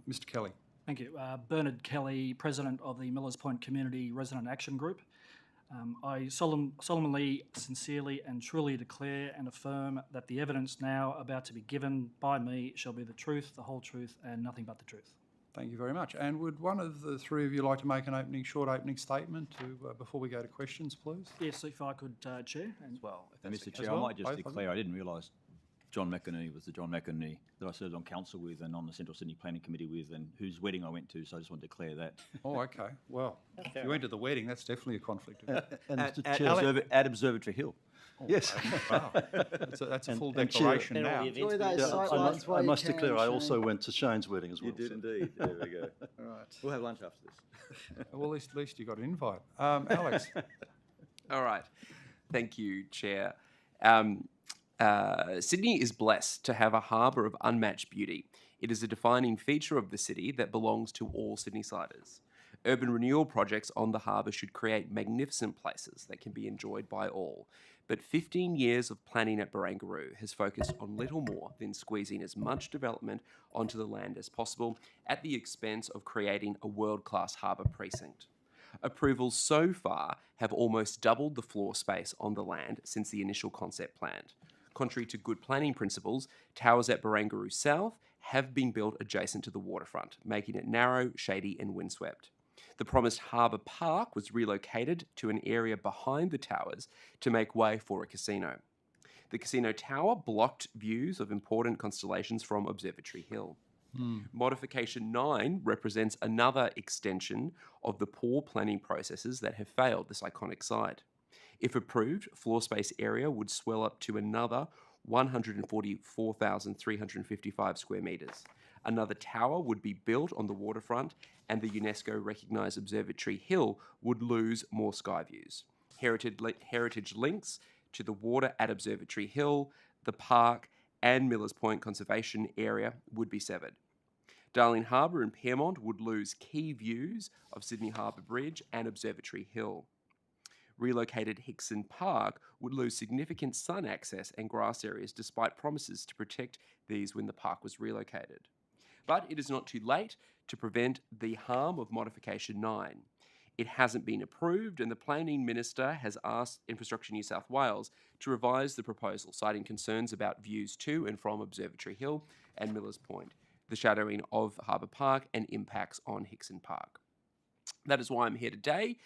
Mr Kelly. Thank you. Bernard Kelly, President of the Millers Point Community Resident Action Group. I solemnly, sincerely and truly declare and affirm that the evidence now about to be given by me shall be the truth, the whole truth and nothing but the truth. Thank you very much. And would one of the three of you like to make an short opening statement before we go to questions, please? Yes, if I could, Chair. As well. Mr Chair, I might just declare, I didn't realise John McInerney was the John McInerney that I served on council with and on the Central Sydney Planning Committee with, and whose wedding I went to, so I just want to declare that. Oh, okay. Well, if you went to the wedding, that's definitely a conflict of interest. At Observatory Hill. Oh, Yes. Wow. That's a full declaration now. Enjoy those sightlines while I you must can, declare I Shane. also went to Shane's wedding as well. You did indeed. There we go. All right. We'll have lunch after this. Well, at least you got an invite. Alex. All right. Thank you, Chair. Sydney is blessed to have a harbour of unmatched beauty. It is a defining feature of the city that belongs to all Sydney-siders. Urban renewal projects on the harbour should create magnificent places that can be enjoyed by all. But 15 years of planning at Barangaroo has focused on little more than squeezing as much development onto the land as possible at the expense of creating a world-class harbour precinct. Approvals so far have almost doubled the floor space on the land since the initial concept planned. Contrary to good planning principles, towers at Barangaroo South have been built adjacent to the waterfront, making it narrow, shady and windswept. The promised Harbour Park was relocated to an area behind the towers to make way for a casino. The casino tower blocked views of important constellations from Observatory Hill. Modification 9 represents another extension of the poor planning processes that have failed this iconic site. If approved, floor space area would swell up to another 144,355 square metres. Another tower would be built on the waterfront, and the UNESCO recognised Observatory Hill would lose more sky views. Heritage links to the water at Observatory Hill, the park, and Millers Point Conservation Area would be severed. Darling Harbour and Pyrmont would lose key views of Sydney Harbour Bridge and Observatory Hill. Relocated Hickson Park would lose significant sun access and grass areas despite promises to protect these when the park was relocated. But it is not too late to prevent the harm of Modification 9. It hasn't been approved, and the Planning Minister has asked Infrastructure New South Wales to revise the proposal, citing concerns about views to and from Observatory Hill and Millers Point, the shadowing of Harbour Park and impacts on Hickson Park. That is why I'm here today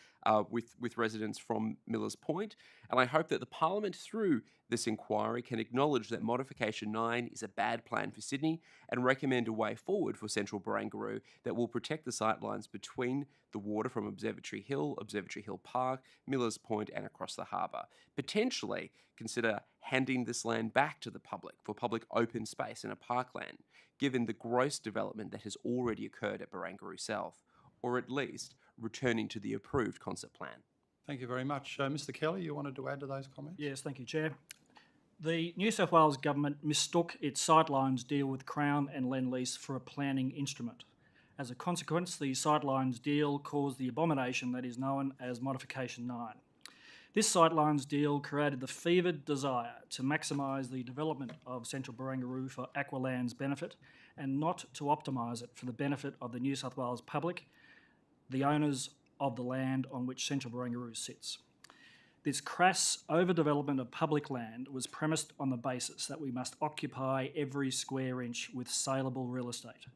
with residents from Millers Point, and I hope that the Parliament, through this inquiry, can acknowledge that Modification 9 is a bad plan for Sydney and recommend a way forward for Central Barangaroo that will protect the sightlines between the water from Observatory Hill Park, Millers Point and across the harbour. Potentially consider handing this land back to the public for public open space and a parkland, given the gross development that has already occurred at Barangaroo South, or at least returning to the approved concept plan. Thank you very much. Mr Kelly, you wanted to add to those comments? Yes, thank you, Chair. The New South Wales Government mistook its sidelines deal with Crown and Lendlease for a planning instrument. As a consequence, the sidelines deal caused the abomination that is known as Modification 9. This sidelines deal created the fevered desire to maximise the development of Central Barangaroo for Aqualand's benefit and not to optimise it for the benefit of the New South Wales public, the owners of the land on which Central Barangaroo sits. This crass overdevelopment of public land was premised on the basis that we must occupy every square inch with saleable real estate,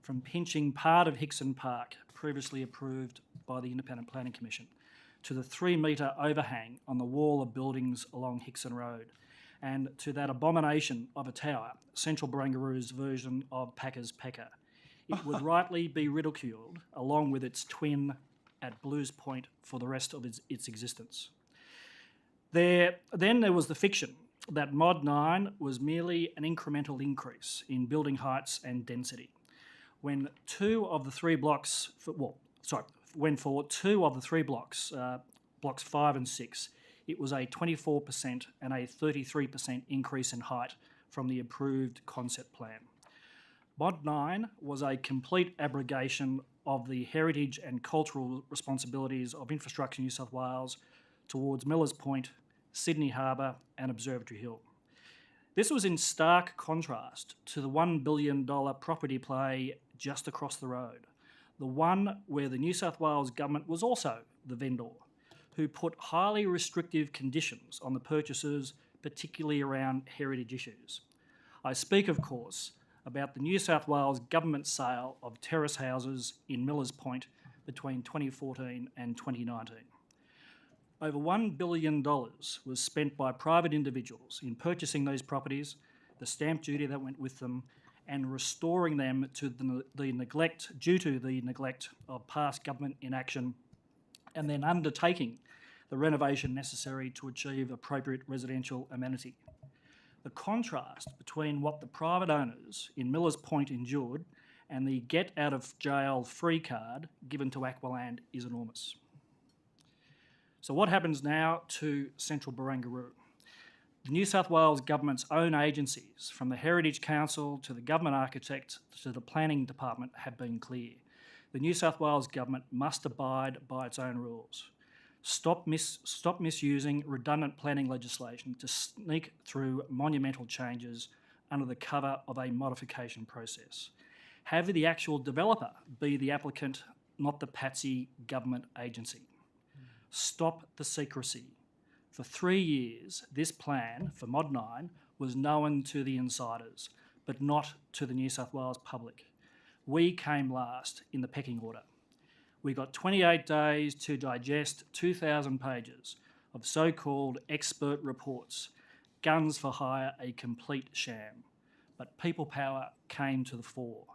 from pinching part of Hickson Park, previously approved by the Independent Planning Commission, to the 3-metre overhang on the wall of buildings along Hickson Road, and to that abomination of a tower, Central Barangaroo's version of Packer's Pecker. It would rightly be ridiculed, along with its twin at Blues Point for the rest of its existence. Then there was the fiction that Mod 9 was merely an incremental increase in building heights and density, when two of the three blocks, when for two of the three blocks, blocks 5 and 6, it was a 24% and a 33% increase in height from the approved concept plan. Mod 9 was a complete abrogation of the heritage and cultural responsibilities of Infrastructure New South Wales towards Millers Point, Sydney Harbour and Observatory Hill. This was in stark contrast to the $1 billion property play just across the road, the one where the New South Wales Government was also the vendor, who put highly restrictive conditions on the purchasers, particularly around heritage issues. I speak, of course, about the New South Wales Government sale of terrace houses in Millers Point between 2014 and 2019. Over $1 billion was spent by private individuals in purchasing those properties, the stamp duty that went with them, and restoring them to the neglect of past government inaction, and then undertaking the renovation necessary to achieve appropriate residential amenity. The contrast between what the private owners in Millers Point endured and the get out of jail free card given to Aqualand is enormous. So what happens now to Central Barangaroo? The New South Wales Government's own agencies, from the Heritage Council to the Government Architect to the Planning Department, have been clear. The New South Wales Government must abide by its own rules. Stop misusing redundant planning legislation to sneak through monumental changes under the cover of a modification process. Have the actual developer be the applicant, not the patsy government agency. Stop the secrecy. For 3 years, this plan for Mod 9 was known to the insiders, but not to the New South Wales public. We came last in the pecking order. We got 28 days to digest 2,000 pages of so-called expert reports, guns for hire, a complete sham. But people power came to the fore.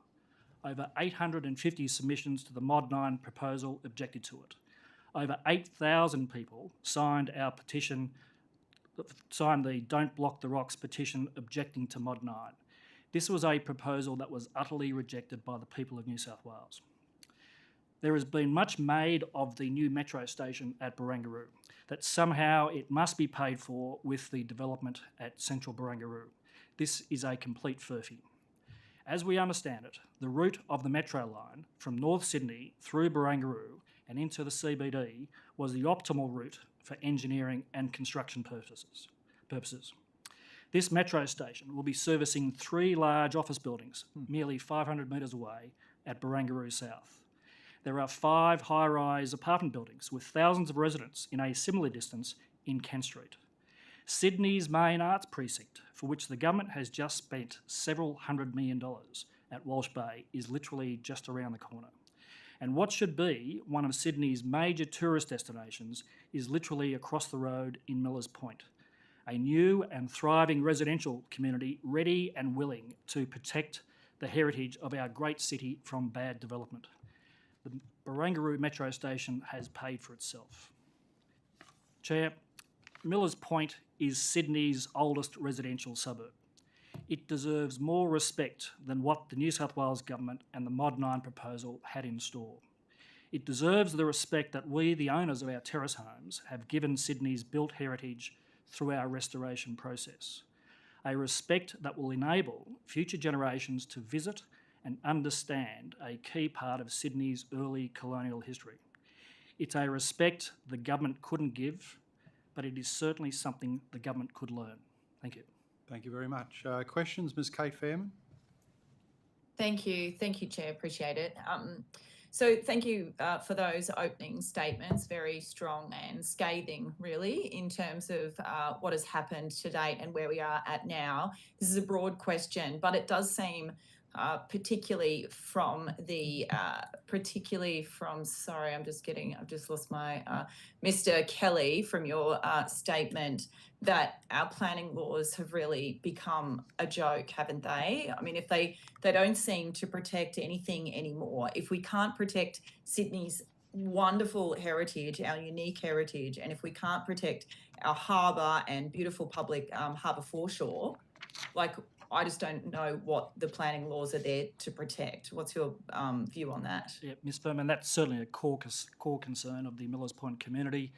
Over 850 submissions to the Mod 9 proposal objected to it. Over 8,000 people signed our petition, signed the Don't Block the Rocks petition objecting to Mod 9. This was a proposal that was utterly rejected by the people of New South Wales. There has been much made of the new metro station at Barangaroo, that somehow it must be paid for with the development at Central Barangaroo. This is a complete furphy. As we understand it, the route of the metro line from North Sydney through Barangaroo and into the CBD was the optimal route for engineering and construction purposes. This metro station will be servicing 3 large office buildings, merely 500 metres away at Barangaroo South. There are 5 high-rise apartment buildings with thousands of residents in a similar distance in Kent Street. Sydney's main arts precinct, for which the government has just spent several $100 million at Walsh Bay, is literally just around the corner. And what should be one of Sydney's major tourist destinations is literally across the road in Millers Point, a new and thriving residential community ready and willing to protect the heritage of our great city from bad development. The Barangaroo Metro Station has paid for itself. Chair, Millers Point is Sydney's oldest residential suburb. It deserves more respect than what the New South Wales Government and the Mod 9 proposal had in store. It deserves the respect that we, the owners of our terrace homes, have given Sydney's built heritage through our restoration process. A respect that will enable future generations to visit and understand a key part of Sydney's early colonial history. It's a respect the government couldn't give, but it is certainly something the government could learn. Thank you. Thank you very much. Questions, Ms. Kate Fairman? Thank you, Chair. Appreciate it. So thank you for those opening statements, very strong and scathing, really, in terms of what has happened to date and where we are at now. This is a broad question, but it does seem particularly from sorry, I've just lost my, Mr. Kelly, from your statement, that our planning laws have really become a joke, haven't they? I mean, if they don't seem to protect anything anymore, if we can't protect Sydney's wonderful heritage, our unique heritage, and if we can't protect our harbour and beautiful public harbour foreshore, like, I just don't know what the planning laws are there to protect. What's your view on that? Yeah, Ms Furman, that's certainly a core concern of the Millers Point community.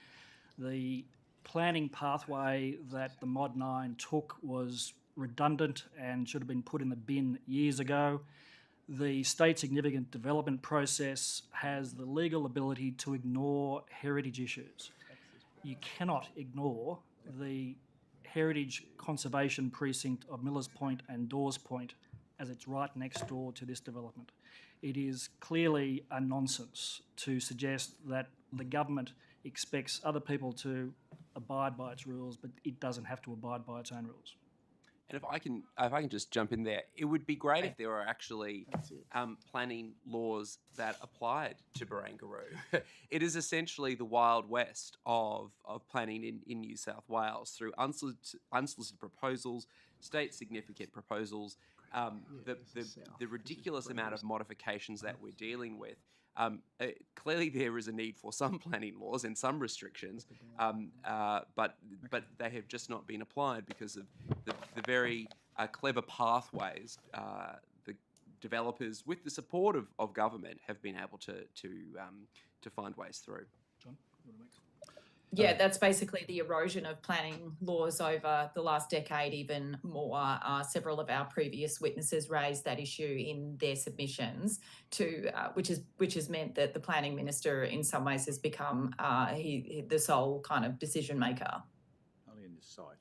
The planning pathway that the Mod 9 took was redundant and should have been put in the bin years ago. The state significant development process has the legal ability to ignore heritage issues. You cannot ignore the heritage conservation precinct of Millers Point and Dawes Point, as it's right next door to this development. It is clearly a nonsense to suggest that the government expects other people to abide by its rules, but it doesn't have to abide by its own rules. And if I can just jump in there, it would be great if there were actually planning laws that applied to Barangaroo. It is essentially the Wild West of planning in New South Wales through unsolicited proposals, state significant proposals, the ridiculous amount of modifications that we're dealing with. Clearly, there is a need for some planning laws and some restrictions, but they have just not been applied because of the very clever pathways the developers, with the support of government, have been able to find ways through. John, you want to make some? Yeah, that's basically the erosion of planning laws over the last decade, even more. Several of our previous witnesses raised that issue in their submissions, which has meant that the planning minister, in some ways, has become the sole kind of decision maker. Only in this site.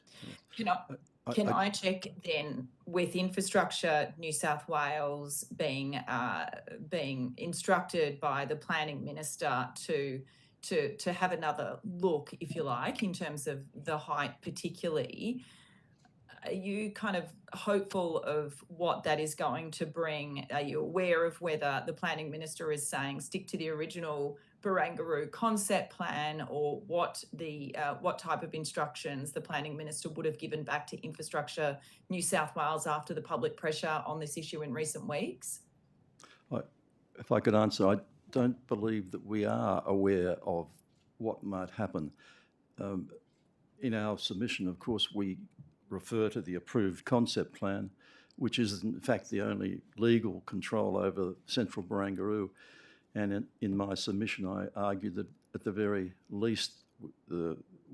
Can I check then, with Infrastructure New South Wales being instructed by the planning minister to have another look, if you like, in terms of the height particularly, are you kind of hopeful of what that is going to bring? Are you aware of whether the planning minister is saying stick to the original Barangaroo concept plan, or what type of instructions the planning minister would have given back to Infrastructure New South Wales after the public pressure on this issue in recent weeks? If I could answer, I don't believe that we are aware of what might happen. In our submission, of course, we refer to the approved concept plan, which is in fact the only legal control over central Barangaroo. And in my submission, I argue that at the very least,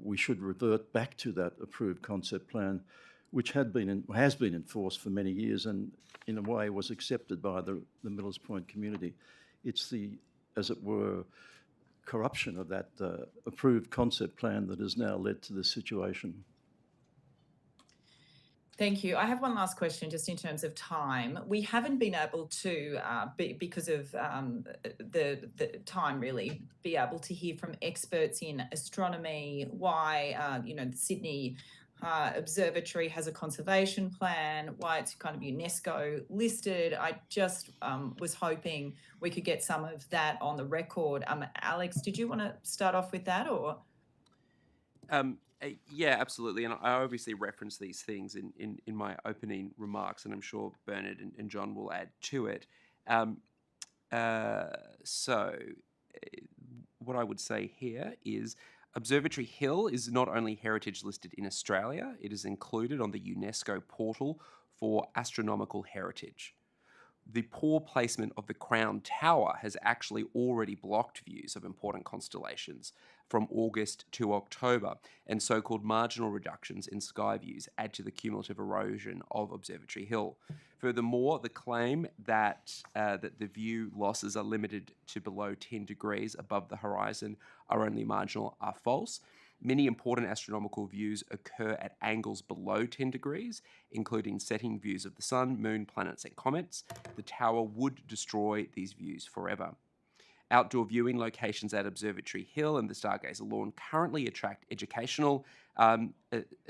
we should revert back to that approved concept plan, which has been enforced for many years and in a way was accepted by the Millers Point community. It's the, as it were, corruption of that approved concept plan that has now led to this situation. Thank you. I have one last question just in terms of time. We haven't been able to, because of the time really, be able to hear from experts in astronomy why, the Sydney Observatory has a conservation plan, why it's kind of UNESCO listed. I just was hoping we could get some of that on the record. Alex, did you want to start off with that, or? Yeah, absolutely. And I obviously reference these things in my opening remarks, and I'm sure Bernard and John will add to it. So what I would say here is Observatory Hill is not only heritage listed in Australia, it is included on the UNESCO portal for astronomical heritage. The poor placement of the Crown Tower has actually already blocked views of important constellations from August to October, and so-called marginal reductions in sky views add to the cumulative erosion of Observatory Hill. Furthermore, the claim that the view losses are limited to below 10 degrees above the horizon are only marginal are false. Many important astronomical views occur at angles below 10 degrees, including setting views of the sun, moon, planets, and comets. The tower would destroy these views forever. Outdoor viewing locations at Observatory Hill and the Stargazer Lawn currently attract educational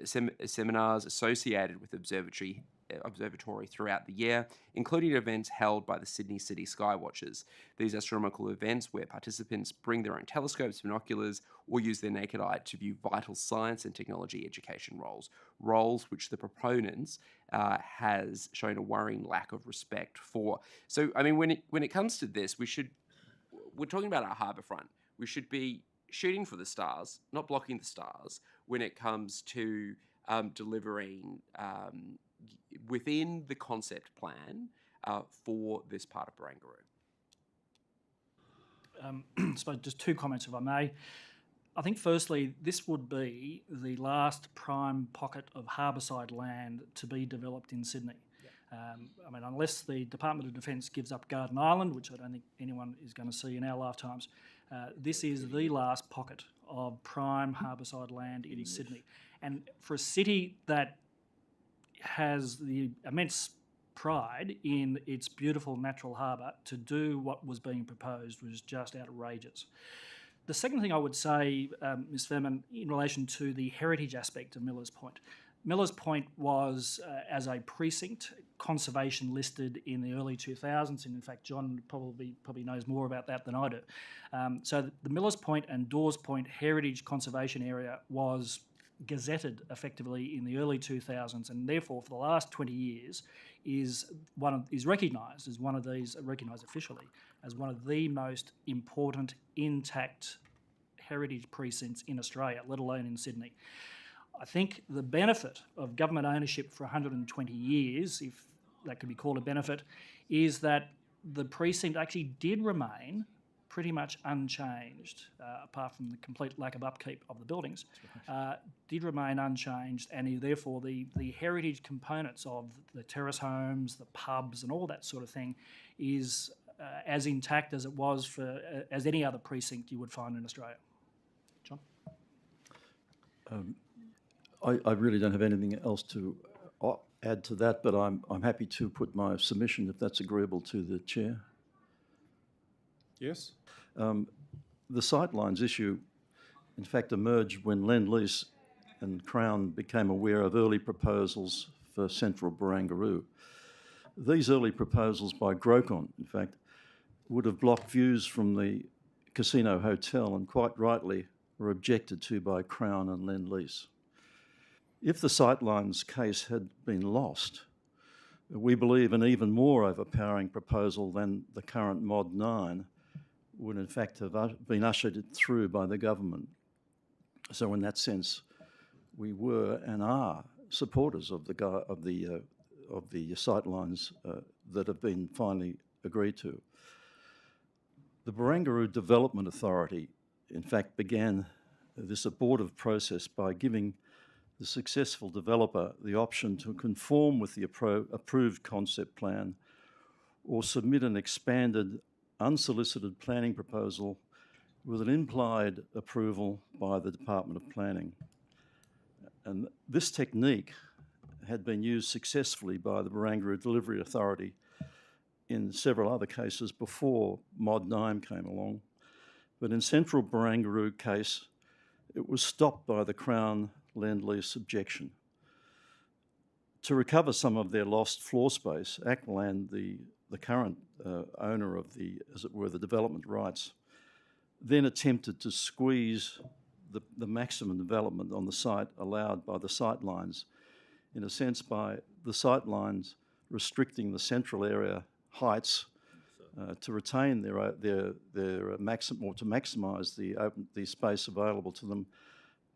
seminars associated with Observatory throughout the year, including events held by the Sydney City Skywatchers. These astronomical events where participants bring their own telescopes, binoculars, or use their naked eye to view vital science and technology education roles which the proponents has shown a worrying lack of respect for. So, I mean, when it comes to this, we're talking about our harbourfront. We should be shooting for the stars, not blocking the stars, when it comes to delivering within the concept plan for this part of Barangaroo? I suppose just two comments, if I may. I think firstly, this would be the last prime pocket of harbourside land to be developed in Sydney. I mean, unless the Department of Defence gives up Garden Island, which I don't think anyone is going to see in our lifetimes, this is the last pocket of prime harbourside land in Sydney. And for a city that has the immense pride in its beautiful natural harbour, to do what was being proposed was just outrageous. The second thing I would say, Ms Fairman, in relation to the heritage aspect of Millers Point. Millers Point was, as a precinct, conservation listed in the early 2000s, and in fact John probably knows more about that than I do. So the Millers Point and Dawes Point Heritage Conservation Area was gazetted effectively in the early 2000s, and therefore for the last 20 years is recognised as one of these, recognised officially as one of the most important intact heritage precincts in Australia, let alone in Sydney. I think the benefit of government ownership for 120 years, if that could be called a benefit, is that the precinct actually did remain pretty much unchanged, apart from the complete lack of upkeep of the buildings, did remain unchanged, and therefore the heritage components of the terrace homes, the pubs and all that sort of thing is as intact as it was for as any other precinct you would find in Australia. John? I really don't have anything else to add to that, but I'm happy to put my submission if that's agreeable to the chair. Yes? The sightlines issue, in fact, emerged when Lend-Lease and Crown became aware of early proposals for central Barangaroo. These early proposals by Grocon, in fact, would have blocked views from the Casino Hotel and quite rightly were objected to by Crown and Lend-Lease. If the sightlines case had been lost, we believe an even more overpowering proposal than the current Mod 9 would in fact have been ushered through by the government. So in that sense, we were and are supporters of the sightlines that have been finally agreed to. The Barangaroo Development Authority, in fact, began this abortive process by giving the successful developer the option to conform with the approved concept plan or submit an expanded, unsolicited planning proposal with an implied approval by the Department of Planning. And this technique had been used successfully by the Barangaroo Delivery Authority in several other cases before Mod 9 came along. But in Central Barangaroo case, it was stopped by the Crown Lend-Lease objection. To recover some of their lost floor space, Aqualand, the current owner of the, as it were, the development rights, then attempted to squeeze the maximum development on the site allowed by the sightlines, in a sense by the sightlines restricting the central area heights to retain their maximum, or to maximise the space available to them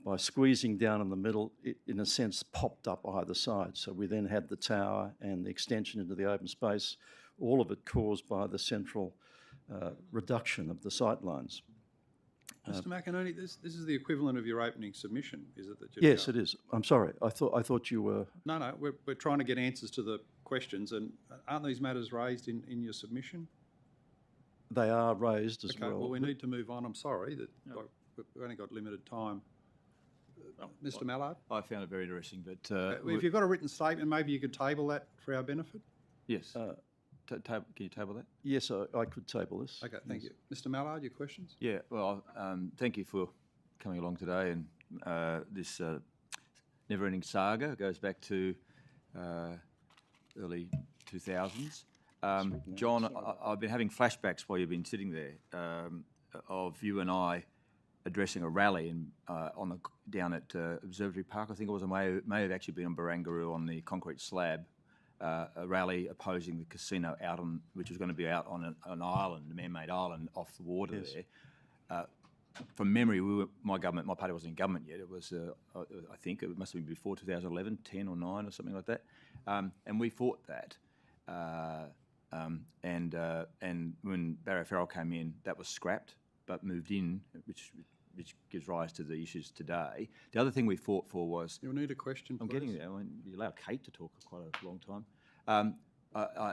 by squeezing down in the middle, it, in a sense, popped up either side. So we then had the tower and the extension into the open space, all of it caused by the central reduction of the sightlines. Mr. McInerney, this is the equivalent of your opening submission, is it? That you're Yes, it is. I'm sorry. I thought you were... No, we're trying to get answers to the questions, and aren't these matters raised in your submission? They are raised as well. Okay, well, we need to move on. I'm sorry that we've only got limited time. Mr. Mallard? I found it very interesting, but... if you've got a written statement, maybe you could table that for our benefit? Yes. Can you table that? Yes, I could table this. Okay, thank you. Mr. Mallard, your questions? Yeah, well, thank you for coming along today, and this never-ending saga goes back to early 2000s. John, I've been having flashbacks while you've been sitting there of you and I addressing a rally down at Observatory Park. I think it was. May have actually been on Barangaroo on the concrete slab. A rally opposing the casino which was going to be out on an island, a man-made island off the water there. from memory, my party wasn't in government yet. It was, I think, it must have been before 2011, 10 or 9 or something like that. And we fought that. And when Barry Farrell came in, that was scrapped, but moved in, which gives rise to the issues today. The other thing we fought for was... You'll need a question, I'm please. getting there. I mean, you allow Kate to talk for quite a long time.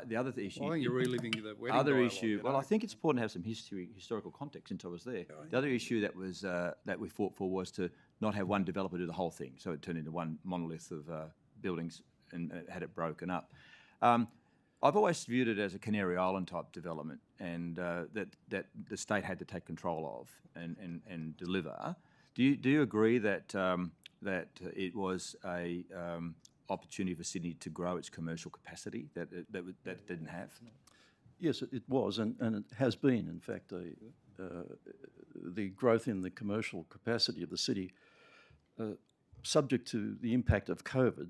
The other issue... I think you're reliving the wedding Other dialogue, issue... you Well, know. I think it's important to have some historical context since I was there. The other issue that was that we fought for was to not have one developer do the whole thing, so it turned into one monolith of buildings and had it broken up. I've always viewed it as a Canary Island type development, and that the state had to take control of and deliver. Do you agree that that it was a opportunity for Sydney to grow its commercial capacity that it didn't have? Yes, it was, and it has been, in fact, the growth in the commercial capacity of the city, subject to the impact of COVID,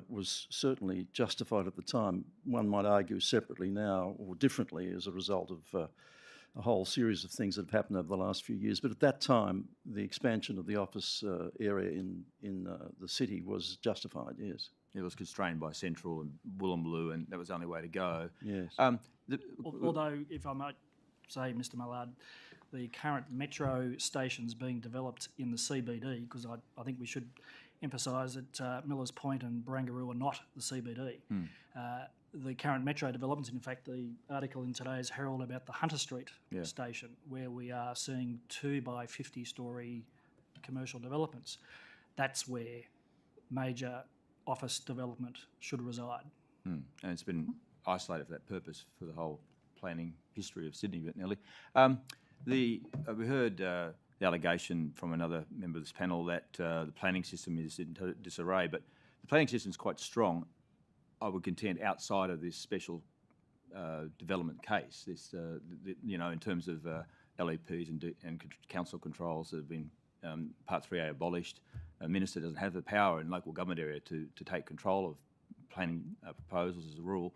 was certainly justified at the time. One might argue separately now or differently as a result of a whole series of things that have happened over the last few years. But at that time, the expansion of the office area in the city was justified, yes. It was constrained by Central and Woolloomooloo, and that was the only way to go. Yes. Although, if I might say, Mr. Mallard, the current metro stations being developed in the CBD, because I think we should emphasise that Millers Point and Barangaroo are not the CBD. The current metro developments, in fact, the article in today's Herald about the Hunter Street station, where we are seeing 2 by 50-storey commercial developments. That's where major office development should reside. And it's been isolated for that purpose for the whole planning history of Sydney, but nearly. We heard the allegation from another member of this panel that the planning system is in disarray, but the planning system is quite strong, I would contend, outside of this special development case. This, in terms of LEPs and council controls that have been Part 3A abolished. A minister doesn't have the power in local government area to take control of planning proposals as a rule.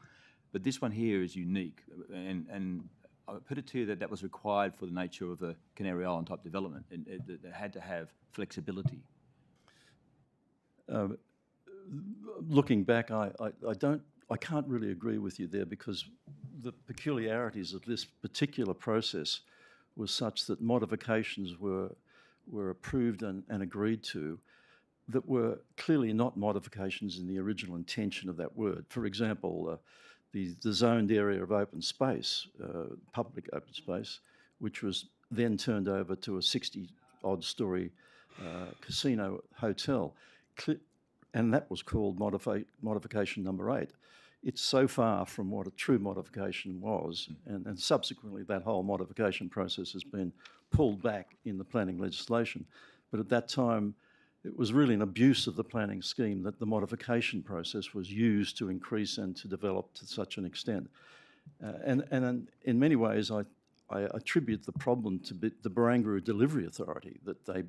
But this one here is unique, and I put it to you that was required for the nature of a Canary Island type development. It had to have flexibility. Looking back, I can't really agree with you there, because the peculiarities of this particular process was such that modifications were approved and agreed to that were clearly not modifications in the original intention of that word. For example, the zoned area of open space, public open space, which was then turned over to a 60-odd storey casino hotel, and that was called modification number 8. It's so far from what a true modification was, and subsequently that whole modification process has been pulled back in the planning legislation. But at that time, it was really an abuse of the planning scheme that the modification process was used to increase and to develop to such an extent. And in many ways, I attribute the problem to the Barangaroo Delivery Authority, that they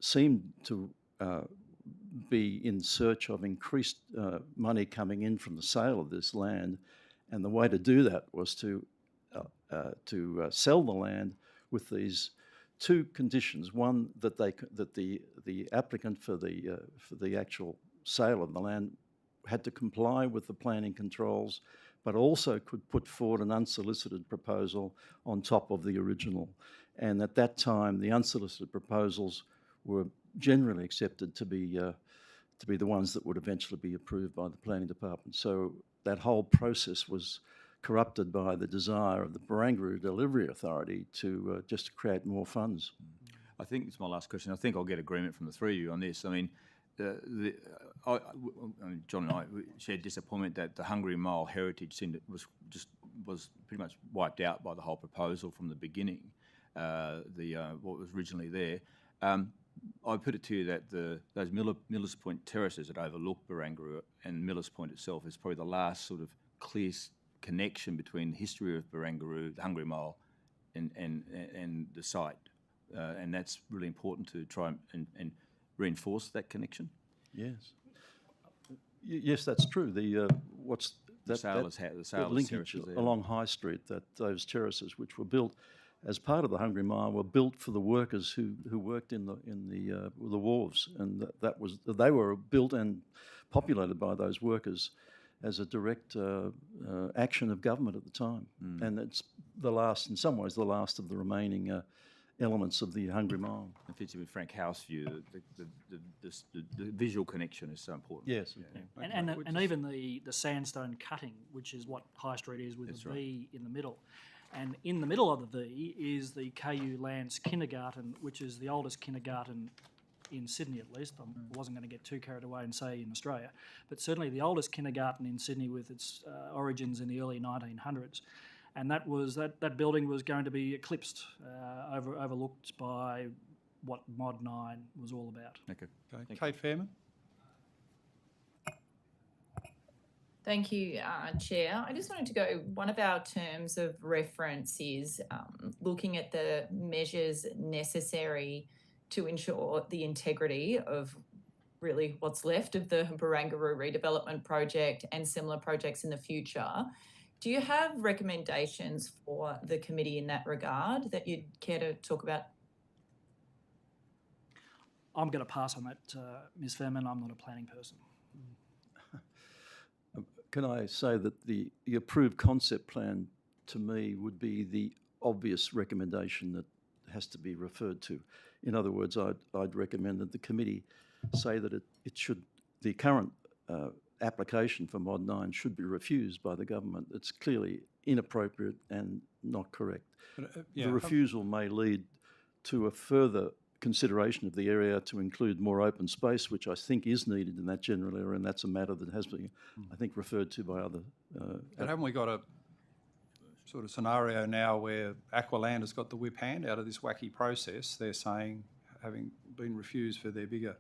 seemed to be in search of increased money coming in from the sale of this land, and the way to do that was to sell the land with these 2 conditions: one, that the applicant for the actual sale of the land had to comply with the planning controls, but also could put forward an unsolicited proposal on top of the original. And at that time, the unsolicited proposals were generally accepted to be the ones that would eventually be approved by the planning department. So that whole process was corrupted by the desire of the Barangaroo Delivery Authority to just create more funds. I think it's my last question. I think I'll get agreement from the 3 of you on this. I mean, John and I shared disappointment that the Hungry Mile heritage was pretty much wiped out by the whole proposal from the beginning. What was originally there. I put it to you that those Millers Point terraces that overlook Barangaroo and Millers Point itself is probably the last sort of clear connection between the history of Barangaroo, the Hungry Mile, and the site, and that's really important to try and reinforce that connection. Yes. Yes, that's true. The sale is the linkage terraces there. along High Street, those terraces which were built as part of the Hungry Mile, were built for the workers who worked in the wharves, and they were built and populated by those workers as a direct action of government at the time. And it's the last, in some ways, the last of the remaining elements of the Hungry Mile. And fits in with Frank House's view, the visual connection is so important. Yes. And even the sandstone cutting, which is what High Street is with the V in the middle. And in the middle of the V is the KU Lance Kindergarten, which is the oldest kindergarten in Sydney, at least. I wasn't going to get too carried away and say in Australia, but certainly the oldest kindergarten in Sydney with its origins in the early 1900s. And that building was going to be eclipsed, overlooked by what Mod 9 was all about. Okay. Kate Fairman. Thank you, Chair. I just wanted to go, one of our terms of reference is looking at the measures necessary to ensure the integrity of really what's left of the Barangaroo redevelopment project and similar projects in the future. Do you have recommendations for the committee in that regard that you'd care to talk about? I'm going to pass on that, Ms. Fairman. I'm not a planning person. Can I say that the approved concept plan, to me, would be the obvious recommendation that has to be referred to. In other words, I'd recommend that the committee say that the current application for Mod 9 should be refused by the government. It's clearly inappropriate and not correct. The refusal may lead to a further consideration of the area to include more open space, which I think is needed in that general area, and that's a matter that has been, I think, referred to by other... But haven't we got a sort of scenario now where Aqualand has got the whip hand out of this wacky process? They're saying, having been refused for their bigger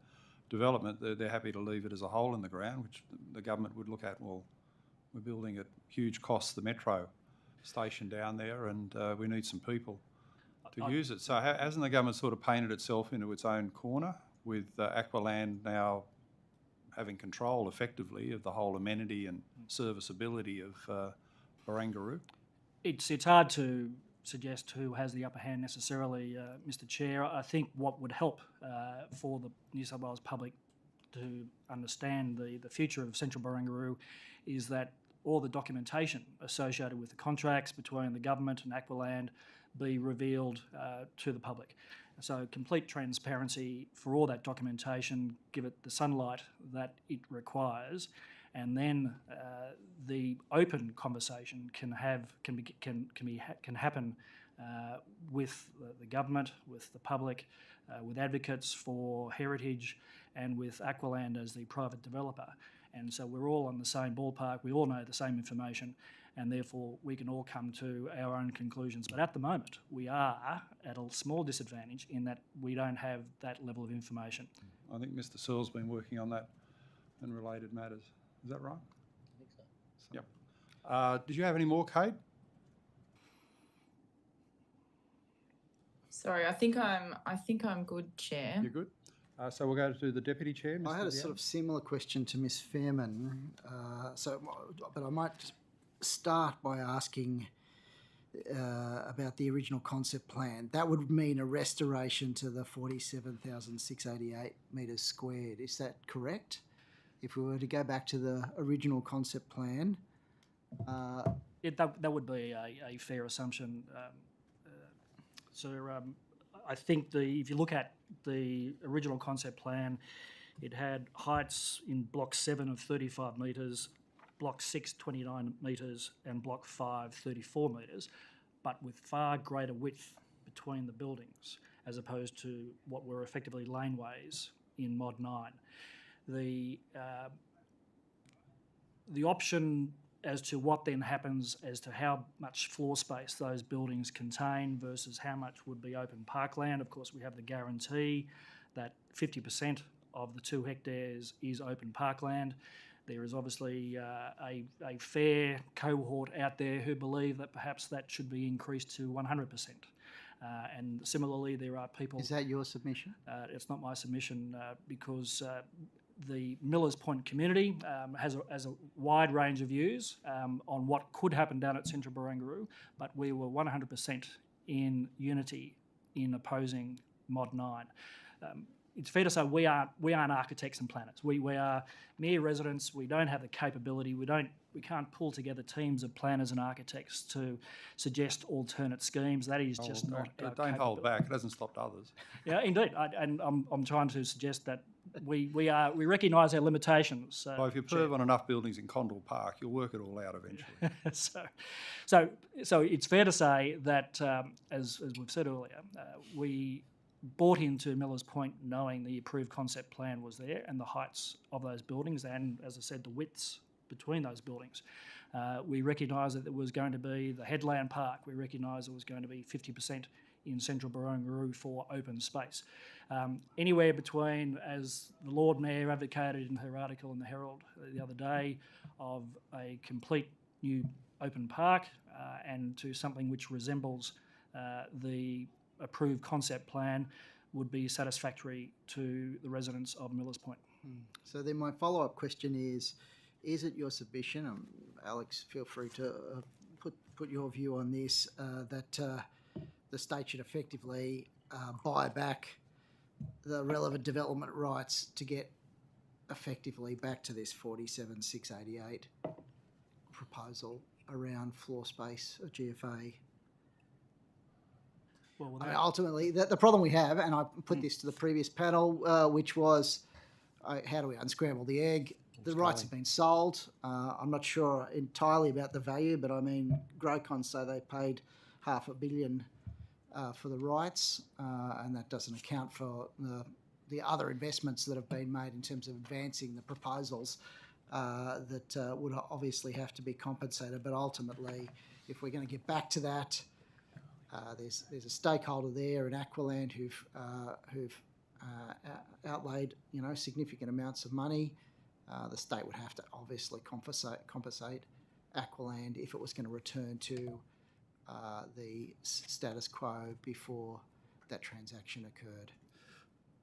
development, they're happy to leave it as a hole in the ground, which the government would look at, well, we're building at huge cost the metro station down there, and we need some people to use it. So hasn't the government sort of painted itself into its own corner with Aqualand now having control effectively of the whole amenity and serviceability of Barangaroo? It's hard to suggest who has the upper hand necessarily, Mr. Chair. I think what would help for the New South Wales public to understand the future of Central Barangaroo is that all the documentation associated with the contracts between the government and Aqualand be revealed to the public. So complete transparency for all that documentation, give it the sunlight that it requires, and then the open conversation can happen with the government, with the public, with advocates for heritage, and with Aqualand as the private developer. And so we're all on the same ballpark. We all know the same information, and therefore we can all come to our own conclusions. But at the moment, we are at a small disadvantage in that we don't have that level of information. I think Mr. Searle's been working on that and related matters. Is that right? I think so. Yep. Did you have any more, Kate? Sorry, I think I'm good, Chair. You're good. So we'll go to the Deputy Chair. Mr. I had a Diallo. sort of similar question to Ms. Fairman, but I might start by asking about the original concept plan. That would mean a restoration to the 47,688 metres squared. Is that correct? If we were to go back to the original concept plan, That would be a fair assumption. I think if you look at the original concept plan, it had heights in Block 7 of 35 metres, Block 6 29 metres, and Block 5 34 metres, but with far greater width between the buildings as opposed to what were effectively laneways in Mod 9. The option as to what then happens as to how much floor space those buildings contain versus how much would be open parkland. Of course, we have the guarantee that 50% of the 2 hectares is open parkland. There is obviously a fair cohort out there who believe that perhaps that should be increased to 100%. And similarly, there are people... Is that your submission? It's not my submission because the Millers Point community has a wide range of views on what could happen down at Central Barangaroo, but we were 100% in unity in opposing Mod 9. It's fair to say we aren't architects and planners. We are mere residents. We don't have the capability. We can't pull together teams of planners and architects to suggest alternate schemes. That is just not our Don't hold capability. back. It hasn't stopped others. Yeah, indeed. I'm trying to suggest that we recognise our limitations. Well, if you perv on enough buildings in Condell Park, you'll work it all out eventually. So it's fair to say that, as we've said earlier, we bought into Millers Point knowing the approved concept plan was there and the heights of those buildings and, as I said, the widths between those buildings. We recognised that there was going to be the Headland Park. We recognised there was going to be 50% in central Barongaroo for open space. Anywhere between, as the Lord Mayor advocated in her article in the Herald the other day, of a complete new open park and to something which resembles the approved concept plan would be satisfactory to the residents of Millers Point. So then my follow-up question is it your submission, Alex, feel free to put your view on this, that the state should effectively buy back the relevant development rights to get effectively back to this 47,688 proposal around floor space of GFA? Well, I mean, ultimately, the problem we have, and I put this to the previous panel, which was how do we unscramble the egg? The rights have been sold. I'm not sure entirely about the value, but I mean, Grocon say they paid $500 million for the rights, and that doesn't account for the other investments that have been made in terms of advancing the proposals that would obviously have to be compensated. But ultimately, if we're going to get back to that, there's a stakeholder there in Aqualand who've outlaid significant amounts of money. The state would have to obviously compensate Aqualand if it was going to return to the status quo before that transaction occurred.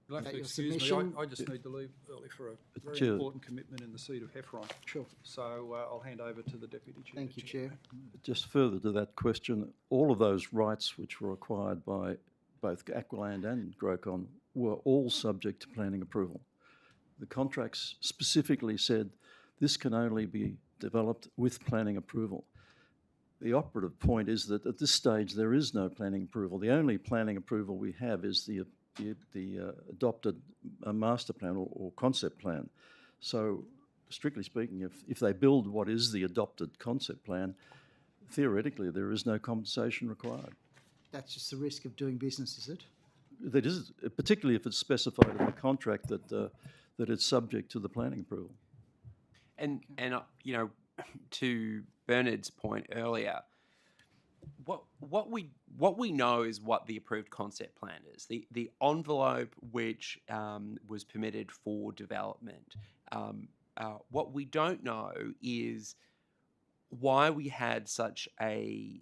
You'll have That to your excuse me. submission? I just need to leave early for a very Chair. important commitment in the seat of Heffron. Sure. So I'll hand over to the Deputy Chair. Thank you, Chair. Just further to that question, all of those rights which were acquired by both Aqualand and Grocon were all subject to planning approval. The contracts specifically said this can only be developed with planning approval. The operative point is that at this stage there is no planning approval. The only planning approval we have is the adopted master plan or concept plan. So strictly speaking, if they build what is the adopted concept plan, theoretically there is no compensation required. That's just the risk of doing business, is it? That is, particularly if it's specified in the contract that it's subject to the planning approval. And to Bernard's point earlier, what we know is what the approved concept plan is. The envelope which was permitted for development. What we don't know is why we had such a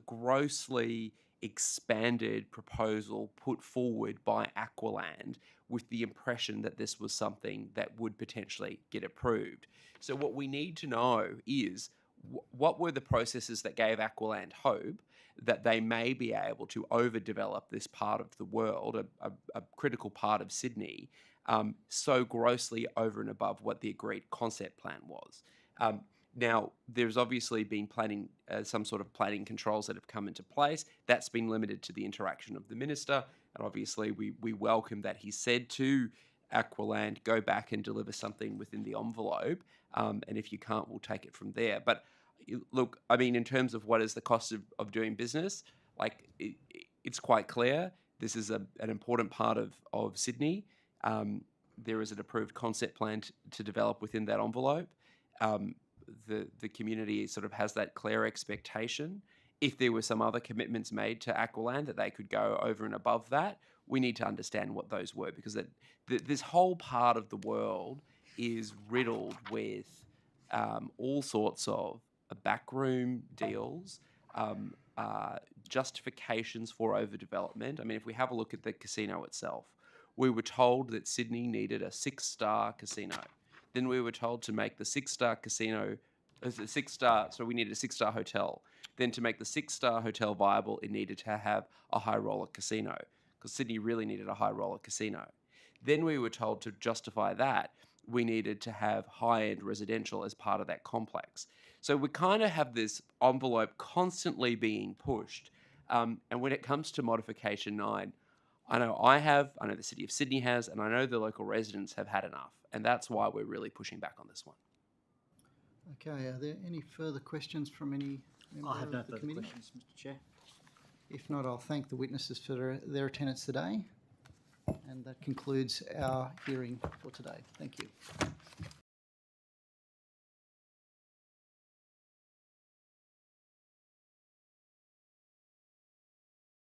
grossly expanded proposal put forward by Aqualand with the impression that this was something that would potentially get approved. So what we need to know is what were the processes that gave Aqualand hope that they may be able to overdevelop this part of the world, a critical part of Sydney, so grossly over and above what the agreed concept plan was. Now, there's obviously been planning, some sort of planning controls that have come into place. That's been limited to the interaction of the minister. And obviously, we welcome that he said to Aqualand, go back and deliver something within the envelope. And if you can't, we'll take it from there. But look, I mean, in terms of what is the cost of doing business, like it's quite clear. This is an important part of Sydney. There is an approved concept plan to develop within that envelope. The community sort of has that clear expectation. If there were some other commitments made to Aqualand that they could go over and above that, we need to understand what those were, because this whole part of the world is riddled with all sorts of backroom deals, justifications for overdevelopment. I mean, if we have a look at the casino itself, we were told that Sydney needed a 6-star casino. Then we were told to make the 6-star casino It's a 6-star, so we needed a 6-star hotel. Then to make the 6-star hotel viable, it needed to have a high roller casino, because Sydney really needed a high roller casino. Then we were told to justify that, we needed to have high-end residential as part of that complex. So we kind of have this envelope constantly being pushed. And when it comes to modification 9, I know the City of Sydney has, and I know the local residents have had enough. And that's why we're really pushing back on this one. Okay, are there any further questions from any member I have of no the further committee? questions, Mr Chair. If not, I'll thank the witnesses for their attendance today. And that concludes our hearing for today. Thank you.